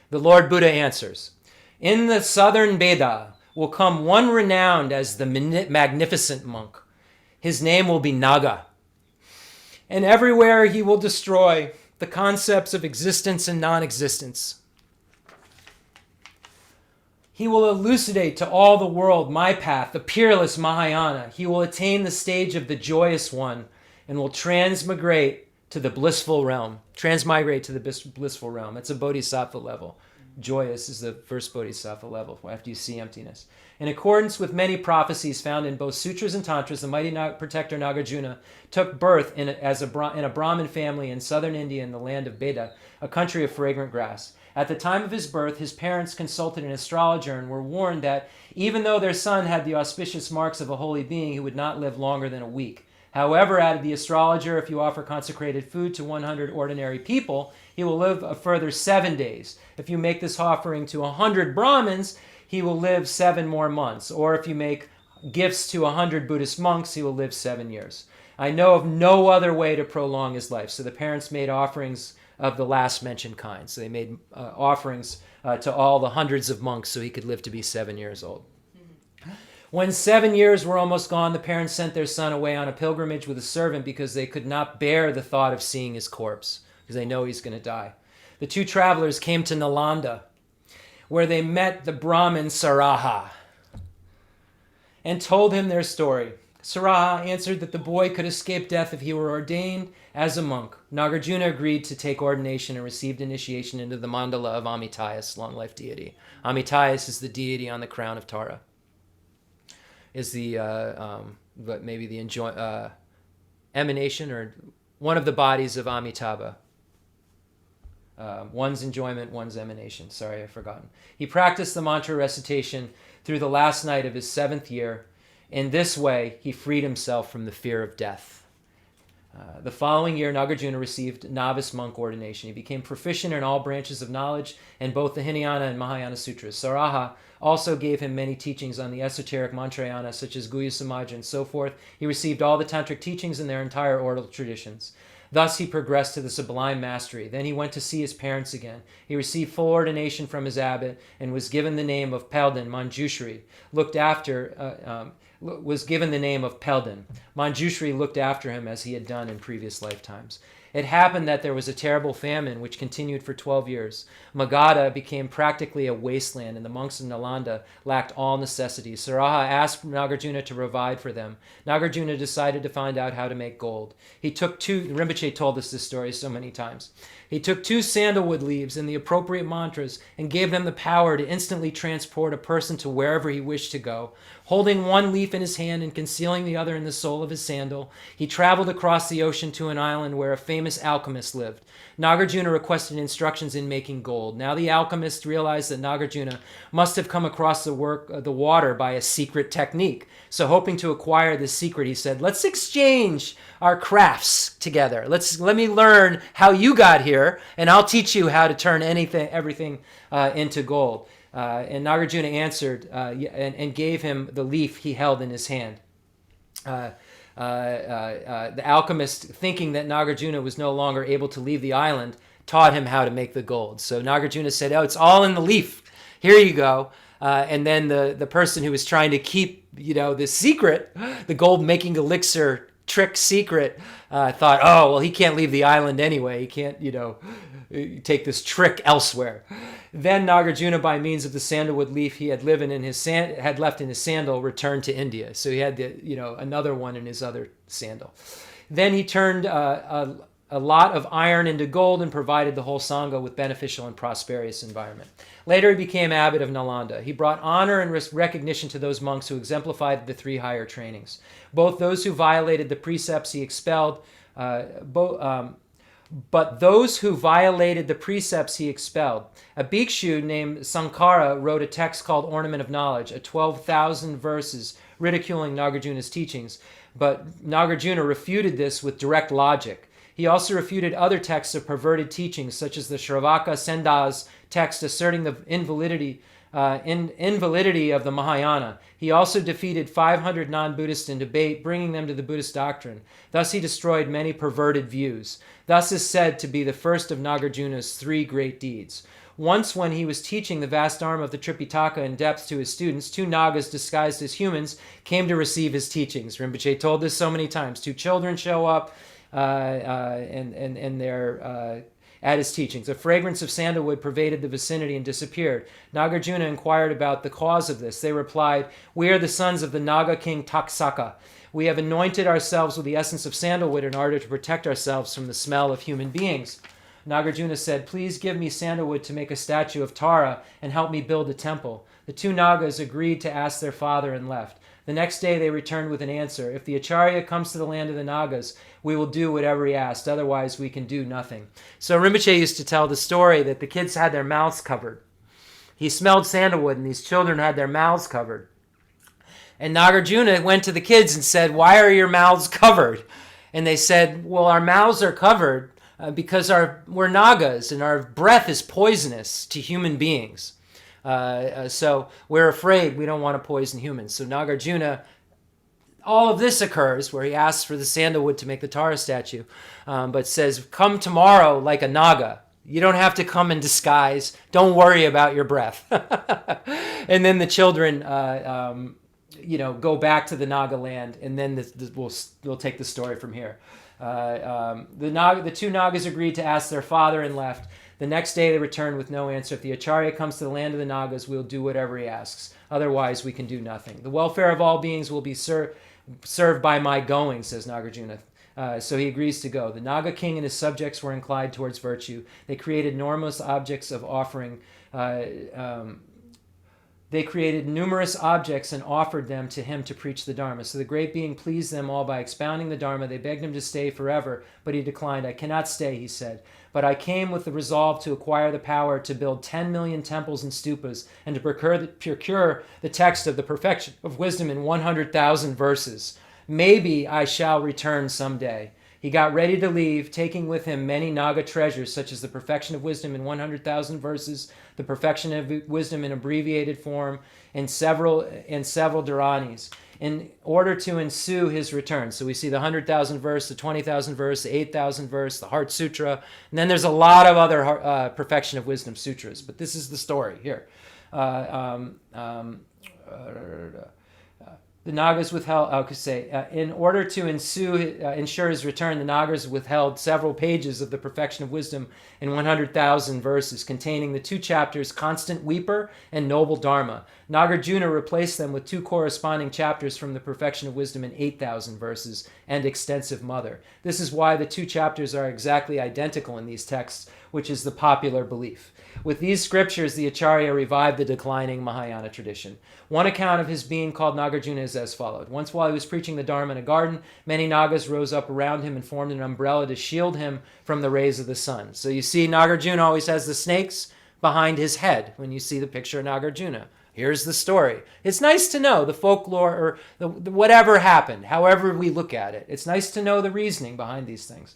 The Lord Buddha answers, in the southern Beda will come one renowned as the magnificent monk. His name will be Naga. And everywhere he will destroy the concepts of existence and non-existence. He will elucidate to all the world my path, the peerless Mahayana. He will attain the stage of the joyous one and will transmigrate to the blissful realm. Transmigrate to the blissful realm. It's a bodhisattva level. Joyous is the first bodhisattva level after you see emptiness. In accordance with many prophecies found in both sutras and tantras, the mighty protector Nagarjuna took birth in a Brahmin family in southern India in the land of Beda, a country of fragrant grass. At the time of his birth, his parents consulted an astrologer and were warned that even though their son had the auspicious marks of a holy being, he would not live longer than a week. However, added the astrologer, if you offer consecrated food to 100 ordinary people, he will live a further 7 days. If you make this offering to 100 Brahmins, he will live 7 more months. Or if you make gifts to 100 Buddhist monks, he will live 7 years. I know of no other way to prolong his life. So the parents made offerings of the last mentioned kind. So they made offerings to all the hundreds of monks so he could live to be 7 years old. When 7 years were almost gone, the parents sent their son away on a pilgrimage with a servant because they could not bear the thought of seeing his corpse, because they know he's going to die. The 2 travelers came to Nalanda, where they met the Brahmin Saraha, and told him their story. Saraha answered that the boy could escape death if he were ordained as a monk. Nagarjuna agreed to take ordination and received initiation into the mandala of Amitayas, long life deity. Amitayas is the deity on the crown of Tara. Is the emanation or one of the bodies of Amitabha. One's enjoyment, one's emanation. Sorry, I've forgotten. He practiced the mantra recitation through the last night of his 7th year. In this way, he freed himself from the fear of death. The following year, Nagarjuna received novice monk ordination. He became proficient in all branches of knowledge and both the Hinayana and Mahayana Sutras. Saraha also gave him many teachings on the esoteric mantrayana, such as Guhya Samaja and so forth. He received all the tantric teachings in their entire oral traditions. Thus he progressed to the sublime mastery. Then he went to see his parents again. He received full ordination from his abbot and was given the name of Pelden, Manjushri, was given the name of Pelden. Manjushri looked after him as he had done in previous lifetimes. It happened that there was a terrible famine which continued for 12 years. Magadha became practically a wasteland, and the monks of Nalanda lacked all necessities. Saraha asked Nagarjuna to provide for them. Nagarjuna decided to find out how to make gold. He took 2, Rinpoche told us this story so many times. He took 2 sandalwood leaves and the appropriate mantras and gave them the power to instantly transport a person to wherever he wished to go. Holding one leaf in his hand and concealing the other in the sole of his sandal, he traveled across the ocean to an island where a famous alchemist lived. Nagarjuna requested instructions in making gold. Now the alchemist realized that Nagarjuna must have come across the water by a secret technique. So hoping to acquire this secret, he said, "Let's exchange our crafts together. Let me learn how you got here, and I'll teach you how to turn everything into gold." And Nagarjuna answered and gave him the leaf he held in his hand. The alchemist, thinking that Nagarjuna was no longer able to leave the island, taught him how to make the gold. So Nagarjuna said, "Oh, it's all in the leaf. Here you go." And then the person who was trying to keep, this secret, the gold making elixir trick secret, thought, "Oh, well, he can't leave the island anyway. He can't, take this trick elsewhere." Then Nagarjuna, by means of the sandalwood leaf he had left in his sandal, returned to India. So he had another one in his other sandal. Then he turned a lot of iron into gold and provided the whole Sangha with beneficial and prosperous environment. Later he became abbot of Nalanda. He brought honor and recognition to those monks who exemplified the 3 higher trainings. Both those who violated the precepts he expelled, but those who violated the precepts he expelled. A bhikshu named Sankara wrote a text called Ornament of Knowledge, a 12,000 verses ridiculing Nagarjuna's teachings, but Nagarjuna refuted this with direct logic. He also refuted other texts of perverted teachings, such as the Shravaka Senda's text asserting the invalidity of the Mahayana. He also defeated 500 non-Buddhists in debate, bringing them to the Buddhist doctrine. Thus he destroyed many perverted views. Thus is said to be the first of Nagarjuna's 3 great deeds. Once, when he was teaching the vast Dharma of the Tripitaka in depth to his students, 2 Nagas disguised as humans came to receive his teachings. Rinpoche told this so many times. 2 children show up and they're at his teachings. A fragrance of sandalwood pervaded the vicinity and disappeared. Nagarjuna inquired about the cause of this. They replied, "We are the sons of the Naga king Taksaka. We have anointed ourselves with the essence of sandalwood in order to protect ourselves from the smell of human beings." Nagarjuna said, "Please give me sandalwood to make a statue of Tara and help me build a temple." The 2 Nagas agreed to ask their father and left. The next day they returned with an answer. "If the Acharya comes to the land of the Nagas, we will do whatever he asked. Otherwise, we can do nothing." So Rinpoche used to tell the story that the kids had their mouths covered. He smelled sandalwood and these children had their mouths covered. And Nagarjuna went to the kids and said, "Why are your mouths covered?" And they said, "Well, our mouths are covered because we're Nagas and our breath is poisonous to human beings. So we're afraid we don't want to poison humans." So Nagarjuna, all of this occurs where he asks for the sandalwood to make the Tara statue, but says, "Come tomorrow like a Naga. You don't have to come in disguise. Don't worry about your breath." And then the children, go back to the Naga land, and then we'll take the story from here. The two Nagas agreed to ask their father and left. The next day they returned with no answer. "If the Acharya comes to the land of the Nagas, we'll do whatever he asks. Otherwise, we can do nothing. The welfare of all beings will be served by my going," says Nagarjuna. So he agrees to go. The Naga king and his subjects were inclined towards virtue. They created numerous objects of offering. They created numerous objects and offered them to him to preach the Dharma. So the great being pleased them all by expounding the Dharma. They begged him to stay forever, but he declined. "I cannot stay," he said, "but I came with the resolve to acquire the power to build 10 million temples and stupas and to procure the text of the perfection of wisdom in 100,000 verses. Maybe I shall return someday." He got ready to leave, taking with him many Naga treasures, such as the perfection of wisdom in 100,000 verses, the perfection of wisdom in abbreviated form, and several Dharanis, in order to ensue his return. So we see the 100,000 verse, the 20,000 verse, the 8,000 verse, the Heart Sutra, and then there's a lot of other perfection of wisdom sutras. But this is the story here. The Nagas withheld, in order to ensure his return, the Nagas withheld several pages of the perfection of wisdom in 100,000 verses, containing the two chapters, Constant Weeper and Noble Dharma. Nagarjuna replaced them with two corresponding chapters from the perfection of wisdom in 8,000 verses and Extensive Mother. This is why the two chapters are exactly identical in these texts, which is the popular belief. With these scriptures, the Acharya revived the declining Mahayana tradition. One account of his being called Nagarjuna is as followed. Once while he was preaching the Dharma in a garden, many Nagas rose up around him and formed an umbrella to shield him from the rays of the sun. So you see Nagarjuna always has the snakes behind his head when you see the picture of Nagarjuna. Here's the story. It's nice to know the folklore or the whatever happened, however we look at it. It's nice to know the reasoning behind these things.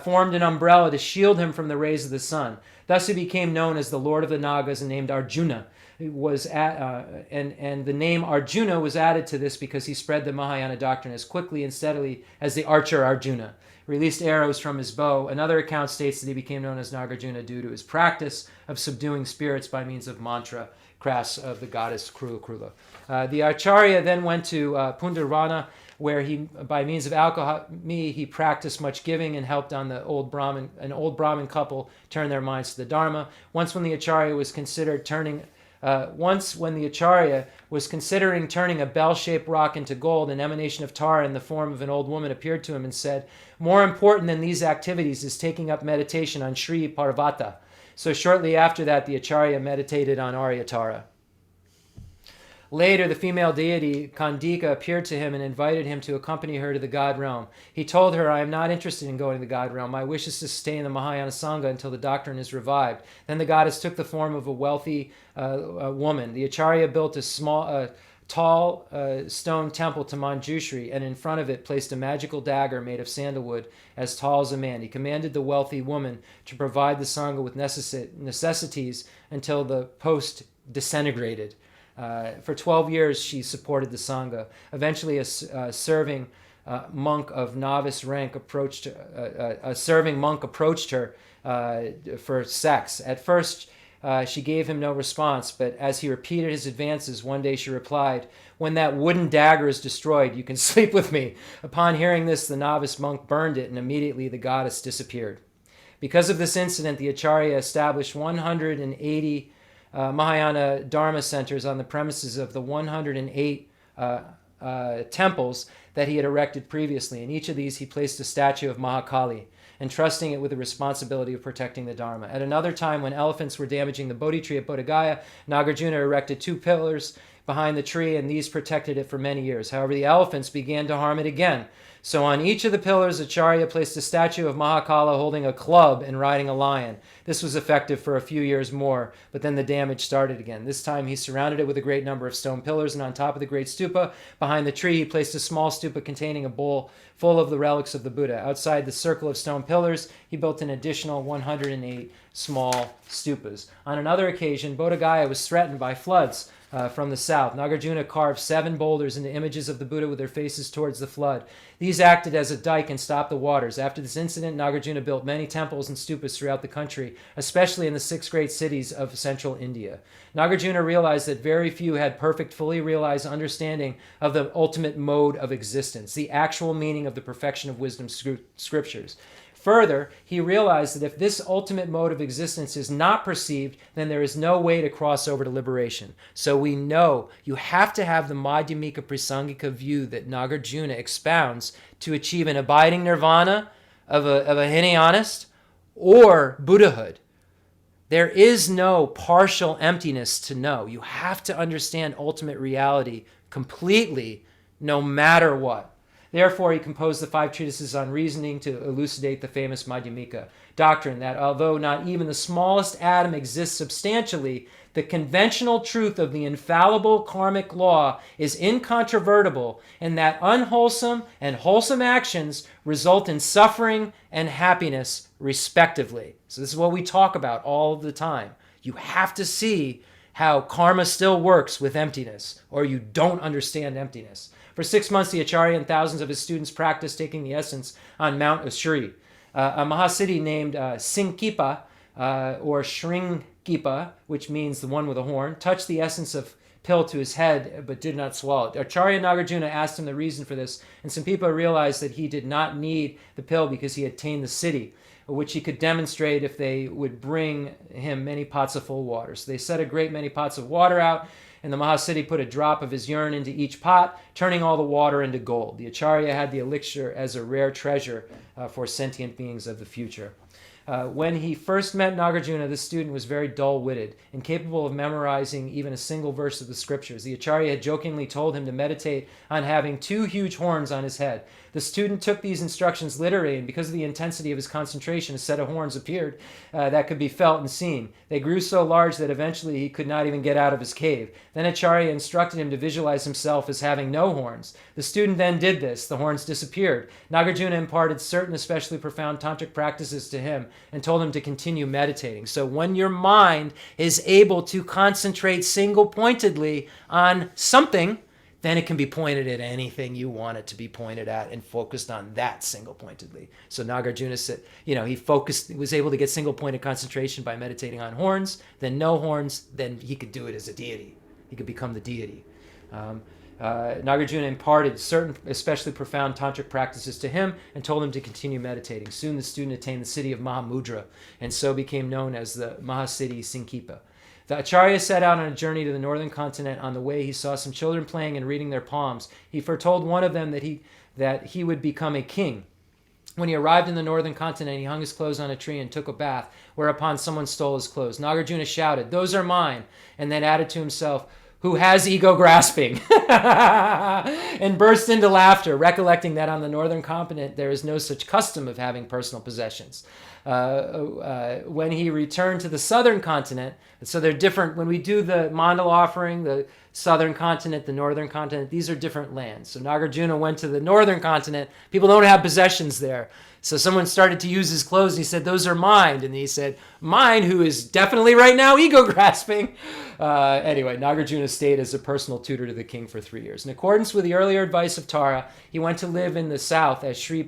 Formed an umbrella to shield him from the rays of the sun. Thus he became known as the Lord of the Nagas and named Arjuna. And the name Arjuna was added to this because he spread the Mahayana doctrine as quickly and steadily as the archer Arjuna released arrows from his bow. Another account states that he became known as Nagarjuna due to his practice of subduing spirits by means of mantra, crass of the goddess Krula. The Acharya then went to Pundarvana, where he, by means of alchemy, he practiced much giving and helped on an old Brahmin couple turn their minds to the Dharma. Once when the Acharya was considering turning a bell-shaped rock into gold, an emanation of Tara in the form of an old woman appeared to him and said, "More important than these activities is taking up meditation on Sri Parvata." So shortly after that, the Acharya meditated on Aryatara. Later, the female deity Kandika appeared to him and invited him to accompany her to the God realm. He told her, "I am not interested in going to the God realm. My wish is to stay in the Mahayana Sangha until the doctrine is revived." Then the goddess took the form of a wealthy woman. The Acharya built a tall stone temple to Manjushri, and in front of it placed a magical dagger made of sandalwood as tall as a man. He commanded the wealthy woman to provide the Sangha with necessities until the post disintegrated. For 12 years, she supported the Sangha. Eventually, a serving monk of novice rank approached her for sex. At first, she gave him no response, but as he repeated his advances, one day she replied, "When that wooden dagger is destroyed, you can sleep with me." Upon hearing this, the novice monk burned it, and immediately the goddess disappeared. Because of this incident, the Acharya established 180 Mahayana Dharma centers on the premises of the 108 temples that he had erected previously. In each of these, he placed a statue of Mahakali, entrusting it with the responsibility of protecting the Dharma. At another time, when elephants were damaging the Bodhi tree at Bodh Gaya, Nagarjuna erected 2 pillars behind the tree, and these protected it for many years. However, the elephants began to harm it again. So on each of the pillars, Acharya placed a statue of Mahakala holding a club and riding a lion. This was effective for a few years more, but then the damage started again. This time he surrounded it with a great number of stone pillars, and on top of the great stupa, behind the tree, he placed a small stupa containing a bowl full of the relics of the Buddha. Outside the circle of stone pillars, he built an additional 108 small stupas. On another occasion, Bodh Gaya was threatened by floods from the south. Nagarjuna carved 7 boulders into images of the Buddha with their faces towards the flood. These acted as a dike and stopped the waters. After this incident, Nagarjuna built many temples and stupas throughout the country, especially in the 6 great cities of central India. Nagarjuna realized that very few had perfect, fully realized understanding of the ultimate mode of existence, the actual meaning of the perfection of wisdom scriptures. Further, he realized that if this ultimate mode of existence is not perceived, then there is no way to cross over to liberation. So we know you have to have the Madhyamika Prasangika view that Nagarjuna expounds to achieve an abiding nirvana of a Hinayanist or Buddhahood. There is no partial emptiness to know. You have to understand ultimate reality completely, no matter what. Therefore, he composed the 5 treatises on reasoning to elucidate the famous Madhyamika doctrine that although not even the smallest atom exists substantially, the conventional truth of the infallible karmic law is incontrovertible, and that unwholesome and wholesome actions result in suffering and happiness, respectively. So this is what we talk about all the time. You have to see how karma still works with emptiness, or you don't understand emptiness. For 6 months, the Acharya and thousands of his students practiced taking the essence on Mount Usri. A Mahasiddhi named Sinkipa, or Shringipa, which means the one with a horn, touched the essence of pill to his head, but did not swallow it. Acharya Nagarjuna asked him the reason for this, and Sinkipa realized that he did not need the pill because he had attained the siddhi, which he could demonstrate if they would bring him many pots of full water. So they set a great many pots of water out, and the Mahasiddhi put a drop of his urine into each pot, turning all the water into gold. The Acharya had the elixir as a rare treasure for sentient beings of the future. When he first met Nagarjuna, this student was very dull-witted, incapable of memorizing even a single verse of the scriptures. The Acharya had jokingly told him to meditate on having 2 huge horns on his head. The student took these instructions literally, and because of the intensity of his concentration, a set of horns appeared that could be felt and seen. They grew so large that eventually he could not even get out of his cave. Then Acharya instructed him to visualize himself as having no horns. The student then did this. The horns disappeared. Nagarjuna imparted certain especially profound tantric practices to him and told him to continue meditating. So when your mind is able to concentrate single-pointedly on something, then it can be pointed at anything you want it to be pointed at and focused on that single-pointedly. So Nagarjuna said, he was able to get single-pointed concentration by meditating on horns, then no horns, then he could do it as a deity. He could become the deity. Nagarjuna imparted certain especially profound tantric practices to him and told him to continue meditating. Soon the student attained the city of Mahamudra and so became known as the Mahasiddhi Sinkipa. The Acharya set out on a journey to the northern continent. On the way, he saw some children playing and reading their palms. He foretold one of them that he would become a king. When he arrived in the northern continent, he hung his clothes on a tree and took a bath, whereupon someone stole his clothes. Nagarjuna shouted, "Those are mine," and then added to himself, "Who has ego grasping?" and burst into laughter, recollecting that on the northern continent there is no such custom of having personal possessions. When he returned to the southern continent, so they're different. When we do the mandala offering, the southern continent, the northern continent, these are different lands. So Nagarjuna went to the northern continent. People don't have possessions there. So someone started to use his clothes and he said, "Those are mine." And he said, "Mine, who is definitely right now ego grasping." Anyway, Nagarjuna stayed as a personal tutor to the king for 3 years. In accordance with the earlier advice of Tara, he went to live in the south at Sri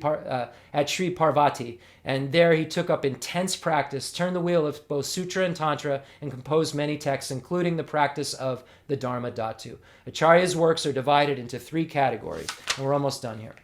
Parvati. And there he took up intense practice, turned the wheel of both sutra and tantra, and composed many texts, including the practice of the Dharma Dhatu. Acharya's works are divided into 3 categories, and we're almost done here.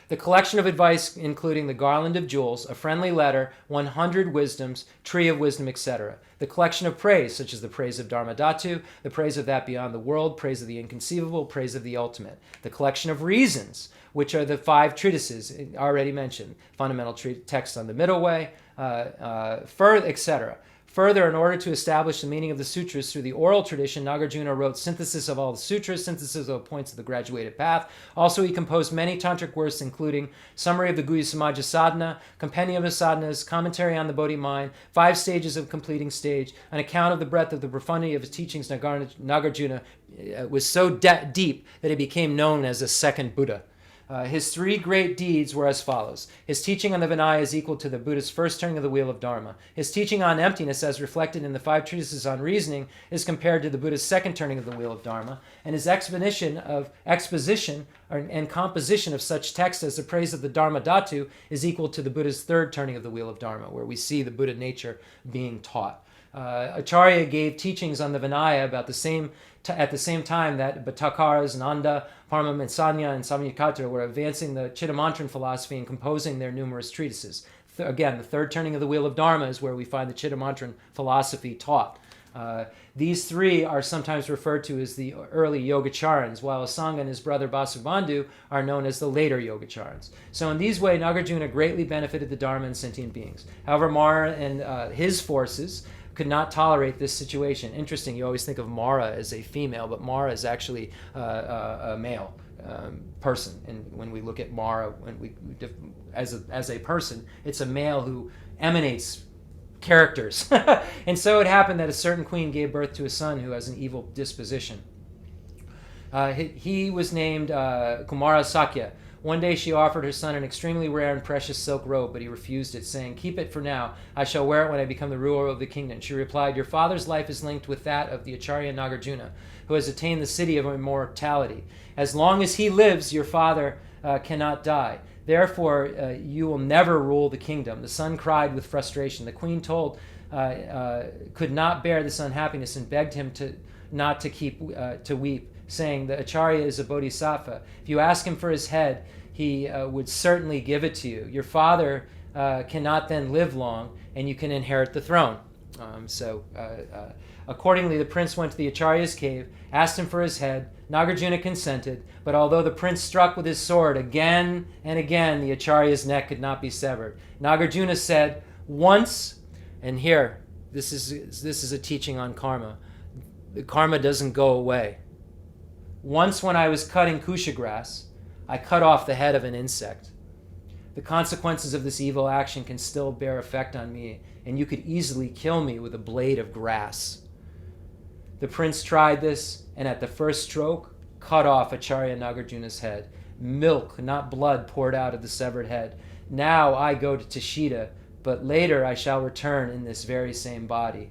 The collection of advice, including the Garland of Jewels, a friendly letter, 100 wisdoms, tree of wisdom, etc. The collection of praise, such as the praise of Dharma Dhatu, the praise of that beyond the world, praise of the inconceivable, praise of the ultimate. The collection of reasons, which are the 5 treatises already mentioned, fundamental text on the middle way, etc. Further, in order to establish the meaning of the sutras through the oral tradition, Nagarjuna wrote synthesis of all the sutras, synthesis of points of the graduated path. Also, he composed many tantric works, including Summary of the Guhya Samaja Sadhana, Compendium of Sadhanas, Commentary on the Bodhi Mind, 5 Stages of Completing Stage, an account of the breadth of the profundity of his teachings. Nagarjuna was so deep that he became known as a second Buddha. His 3 great deeds were as follows. His teaching on the Vinaya is equal to the Buddha's first turning of the wheel of Dharma. His teaching on emptiness, as reflected in the 5 treatises on reasoning, is compared to the Buddha's second turning of the wheel of Dharma. And his exposition and composition of such text as the praise of the Dharma Dhatu is equal to the Buddha's third turning of the wheel of Dharma, where we see the Buddha nature being taught. Acharya gave teachings on the Vinaya about at the same time that Bhattakaras, Nanda, Paramahansa, and Samyukatra were advancing the Chittamantran philosophy and composing their numerous treatises. Again, the third turning of the wheel of Dharma is where we find the Chittamantran philosophy taught. These 3 are sometimes referred to as the early Yogacharans, while Asanga and his brother Vasubandhu are known as the later Yogacharans. So in these ways, Nagarjuna greatly benefited the Dharma and sentient beings. However, Mara and his forces could not tolerate this situation. Interesting, you always think of Mara as a female, but Mara is actually a male person. And when we look at Mara, as a person, it's a male who emanates characters. And so it happened that a certain queen gave birth to a son who has an evil disposition. He was named Kumara Sakya. One day she offered her son an extremely rare and precious silk robe, but he refused it, saying, "Keep it for now. I shall wear it when I become the ruler of the kingdom." She replied, "Your father's life is linked with that of the Acharya Nagarjuna, who has attained the city of immortality. As long as he lives, your father cannot die. Therefore, you will never rule the kingdom." The son cried with frustration. The queen could not bear this unhappiness and begged him not to weep, saying, "The Acharya is a bodhisattva. If you ask him for his head, he would certainly give it to you. Your father cannot then live long, and you can inherit the throne." Accordingly, the prince went to the Acharya's cave, asked him for his head. Nagarjuna consented, but although the prince struck with his sword again and again, the Acharya's neck could not be severed. Nagarjuna said, "Once," and here, this is a teaching on karma. The karma doesn't go away. "Once when I was cutting kusha grass, I cut off the head of an insect. The consequences of this evil action can still bear effect on me, and you could easily kill me with a blade of grass." The prince tried this, and at the first stroke, cut off Acharya Nagarjuna's head. Milk, not blood, poured out of the severed head. "Now I go to Tashita, but later I shall return in this very same body."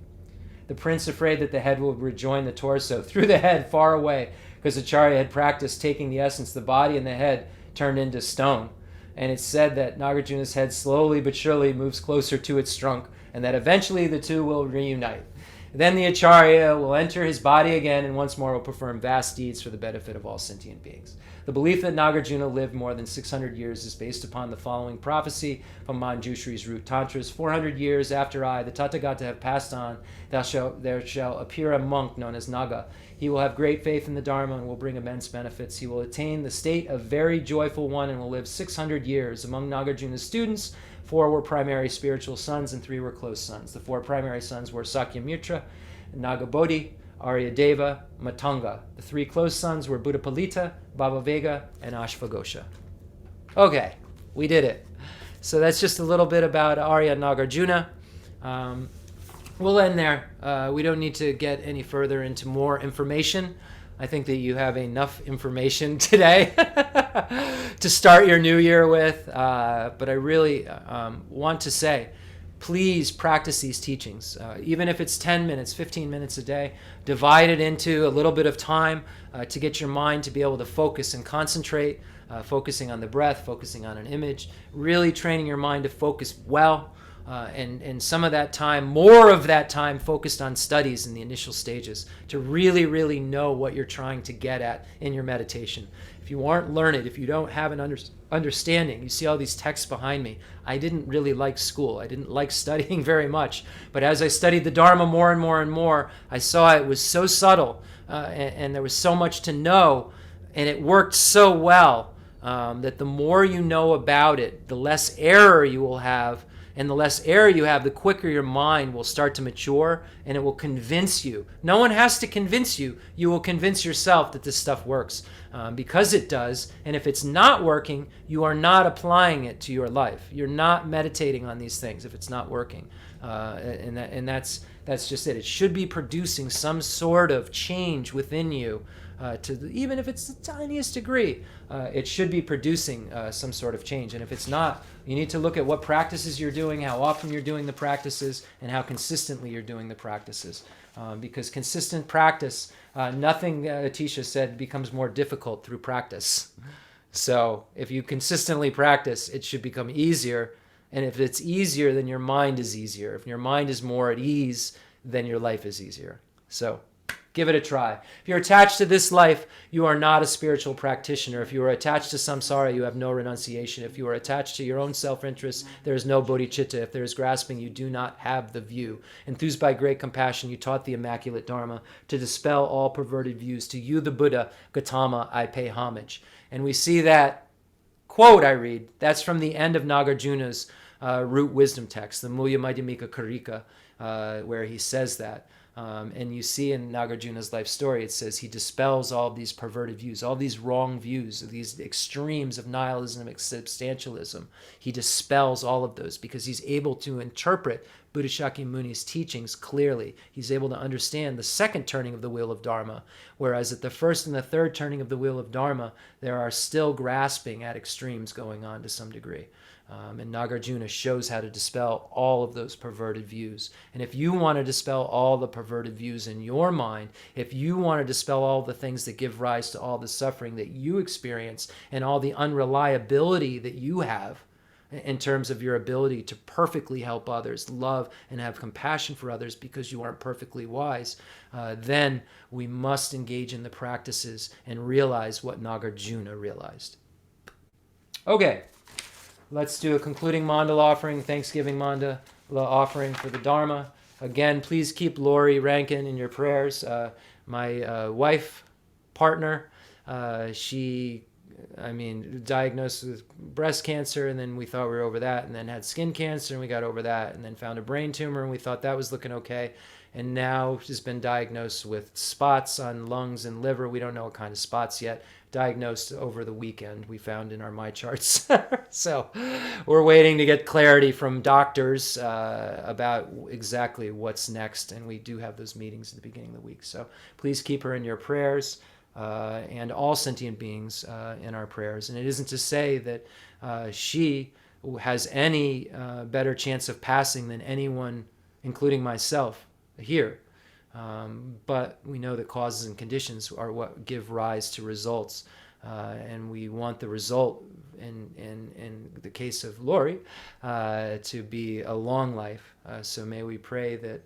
The prince, afraid that the head will rejoin the torso, threw the head far away, because Acharya had practiced taking the essence, the body and the head turned into stone. And it's said that Nagarjuna's head slowly but surely moves closer to its trunk, and that eventually the two will reunite. Then the Acharya will enter his body again and once more will perform vast deeds for the benefit of all sentient beings. The belief that Nagarjuna lived more than 600 years is based upon the following prophecy from Manjushri's root tantras. 400 years after I, the Tathagata, have passed on, there shall appear a monk known as Naga. He will have great faith in the Dharma and will bring immense benefits. He will attain the state of very joyful one and will live 600 years. Among Nagarjuna's students, 4 were primary spiritual sons and 3 were close sons. The 4 primary sons were Sakyamitra, Nagabodhi, Aryadeva, Matanga. The 3 close sons were Buddhapalita, Bhavavega, and Ashvagosha. Okay, we did it. So that's just a little bit about Arya Nagarjuna. We'll end there. We don't need to get any further into more information. I think that you have enough information today to start your new year with. But I really want to say, please practice these teachings. Even if it's 10 minutes, 15 minutes a day, divide it into a little bit of time to get your mind to be able to focus and concentrate, focusing on the breath, focusing on an image, really training your mind to focus well. And some of that time, more of that time focused on studies in the initial stages to really, really know what you're trying to get at in your meditation. If you aren't learned, if you don't have an understanding, you see all these texts behind me. I didn't really like school. I didn't like studying very much. But as I studied the Dharma more and more and more, I saw it was so subtle and there was so much to know, and it worked so well that the more you know about it, the less error you will have, And the less error you have, the quicker your mind will start to mature, and it will convince you. No one has to convince you. You will convince yourself that this stuff works, because it does. And if it's not working, you are not applying it to your life. You're not meditating on these things if it's not working. And that's just it. It should be producing some sort of change within you, even if it's the tiniest degree. It should be producing some sort of change. And if it's not, you need to look at what practices you're doing, how often you're doing the practices, and how consistently you're doing the practices. Because consistent practice, nothing, Tisha said, becomes more difficult through practice. So if you consistently practice, it should become easier. And if it's easier, then your mind is easier. If your mind is more at ease, then your life is easier. So give it a try. If you're attached to this life, you are not a spiritual practitioner. If you are attached to samsara, you have no renunciation. If you are attached to your own self-interest, there is no bodhicitta. If there is grasping, you do not have the view. Enthused by great compassion, you taught the immaculate Dharma to dispel all perverted views. To you, the Buddha, Gautama, I pay homage. And we see that quote I read, that's from the end of Nagarjuna's root wisdom text, the Mulya Madhyamika Karika, where he says that. And you see in Nagarjuna's life story, it says he dispels all these perverted views, all these wrong views, these extremes of nihilism and substantialism. He dispels all of those because he's able to interpret Buddha Shakyamuni's teachings clearly. He's able to understand the second turning of the wheel of Dharma, whereas at the first and the third turning of the wheel of Dharma, there are still grasping at extremes going on to some degree. And Nagarjuna shows how to dispel all of those perverted views. And if you want to dispel all the perverted views in your mind, if you want to dispel all the things that give rise to all the suffering that you experience and all the unreliability that you have in terms of your ability to perfectly help others, love and have compassion for others because you aren't perfectly wise, then we must engage in the practices and realize what Nagarjuna realized. Okay. Let's do a concluding mandala offering, Thanksgiving mandala offering for the Dharma. Again, please keep Lori Rankin in your prayers. My wife, partner, diagnosed with breast cancer, and then we thought we were over that, and then had skin cancer, and we got over that, and then found a brain tumor, and we thought that was looking okay. And now she's been diagnosed with spots on lungs and liver. We don't know what kind of spots yet. Diagnosed over the weekend, we found in our MyCharts. So we're waiting to get clarity from doctors about exactly what's next. And we do have those meetings at the beginning of the week. So please keep her in your prayers, and all sentient beings in our prayers. And it isn't to say that she has any better chance of passing than anyone, including myself, here. But we know that causes and conditions are what give rise to results. And we want the result, in the case of Lori, to be a long life. So may we pray that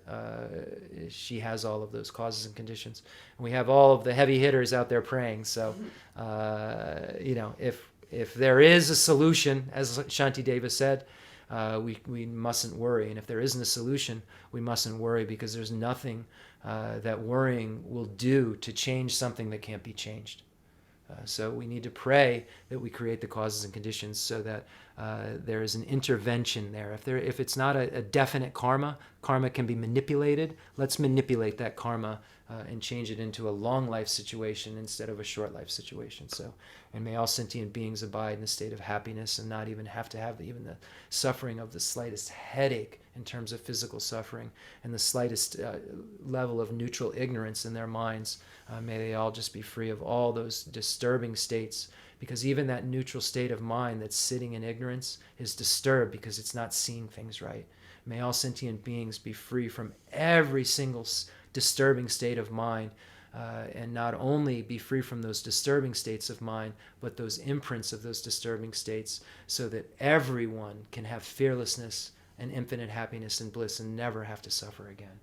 she has all of those causes and conditions. And we have all of the heavy hitters out there praying. So, if there is a solution, as Shantideva said, we mustn't worry. And if there isn't a solution, we mustn't worry, because there's nothing that worrying will do to change something that can't be changed. So we need to pray that we create the causes and conditions so that there is an intervention there. If it's not a definite karma can be manipulated. Let's manipulate that karma and change it into a long life situation instead of a short life situation. So, and may all sentient beings abide in a state of happiness and not even have to have even the suffering of the slightest headache in terms of physical suffering and the slightest level of neutral ignorance in their minds. May they all just be free of all those disturbing states, because even that neutral state of mind that's sitting in ignorance is disturbed because it's not seeing things right. May all sentient beings be free from every single disturbing state of mind, and not only be free from those disturbing states of mind, but those imprints of those disturbing states, so that everyone can have fearlessness and infinite happiness and bliss and never have to suffer again.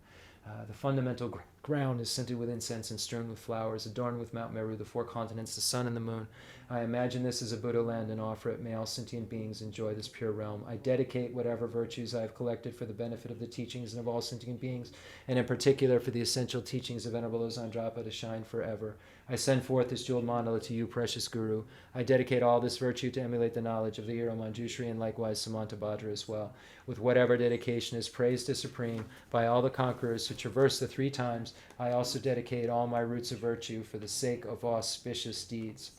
The fundamental ground is scented with incense and strewn with flowers, adorned with Mount Meru, the four continents, the sun and the moon. I imagine this as a Buddha land and offer it. May all sentient beings enjoy this pure realm. I dedicate whatever virtues I have collected for the benefit of the teachings and of all sentient beings, and in particular for the essential teachings of Venerable Losang to shine forever. I send forth this jeweled mandala to you, precious Guru. I dedicate all this virtue to emulate the knowledge of the hero Manjushri and likewise Samantabhadra as well. With whatever dedication is praised as supreme by all the conquerors who traverse the three times, I also dedicate all my roots of virtue for the sake of auspicious deeds.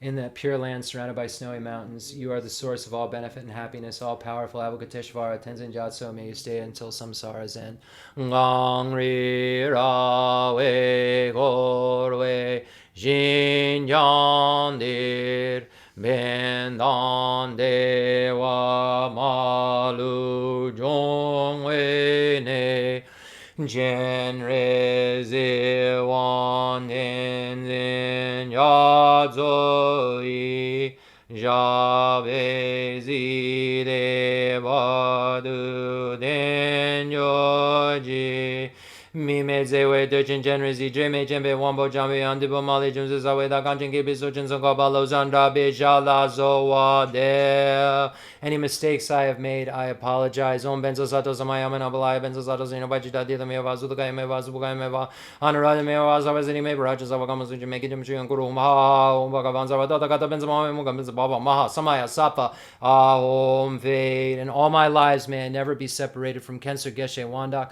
In that pure land surrounded by snowy mountains, you are the source of all benefit and happiness, all powerful Avalokiteshvara, Tenzin Gyatso, may you stay until samsara's end. Ngangri rawe gorwe jinyandir bendan dewa malu jongwe ne Genrezi wan in yazoi Javezi de badu den yoji Mimeze we dujin genrezi jime jembe wambo jambi andibo mali jumze zawe da kanjin gibi sojin sokabalo zandra bijala zowa de. Any mistakes I have made, I apologize. Om benzo sato samayama nabalaya benzo sato zino bajita dita meva zuduka meva zubuka meva anurada meva zavazini meva raja zavagama suji make jim shuyan kuru maha om bhagavan zavadata kata benzo mama mugam benzo baba maha samaya sapa om fade. And all my lives may I never be separated from Kensur Geshe Wandak.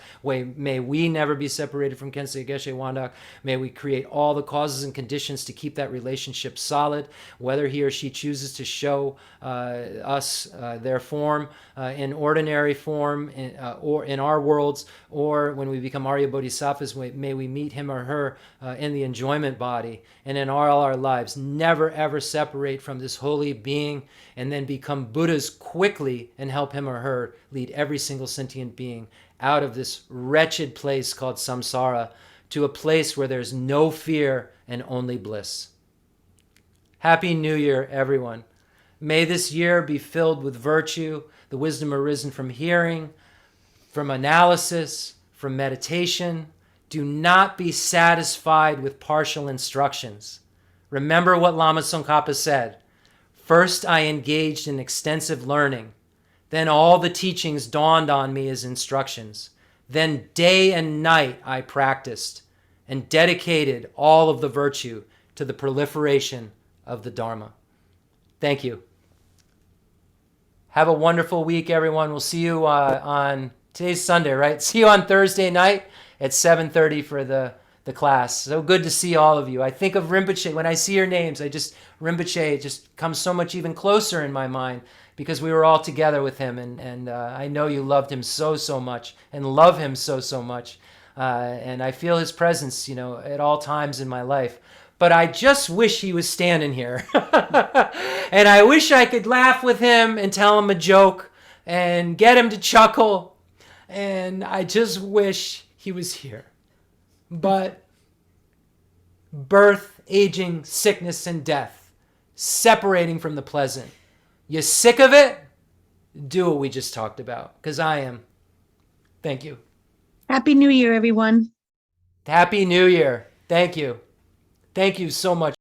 May we never be separated from Kensur Geshe Wandak. May we create all the causes and conditions to keep that relationship solid, whether he or she chooses to show us their form in ordinary form or in our worlds, or when we become Arya Bodhisattvas, may we meet him or her in the enjoyment body, and in all our lives never ever separate from this holy being and then become Buddhas quickly and help him or her lead every single sentient being out of this wretched place called samsara to a place where there's no fear and only bliss. Happy New Year, everyone. May this year be filled with virtue, the wisdom arisen from hearing, from analysis, from meditation. Do not be satisfied with partial instructions. Remember what Lama Tsongkhapa said. First, I engaged in extensive learning. Then all the teachings dawned on me as instructions. Then day and night I practiced and dedicated all of the virtue to the proliferation of the Dharma. Thank you. Have a wonderful week, everyone. We'll see you on, today's Sunday, right? See you on Thursday night at 7:30 for the class. So good to see all of you. I think of Rinpoche. When I see your names, Rinpoche just comes so much even closer in my mind because we were all together with him. And I know you loved him so much and love him so much. And I feel his presence, at all times in my life. But I just wish he was standing here. And I wish I could laugh with him and tell him a joke and get him to chuckle. And I just wish he was here. But birth, aging, sickness, and death, separating from the pleasant. You sick of it? Do what we just talked about, because I am. Thank you.
Happy New Year, everyone.
Happy New Year. Thank you. Thank you so much.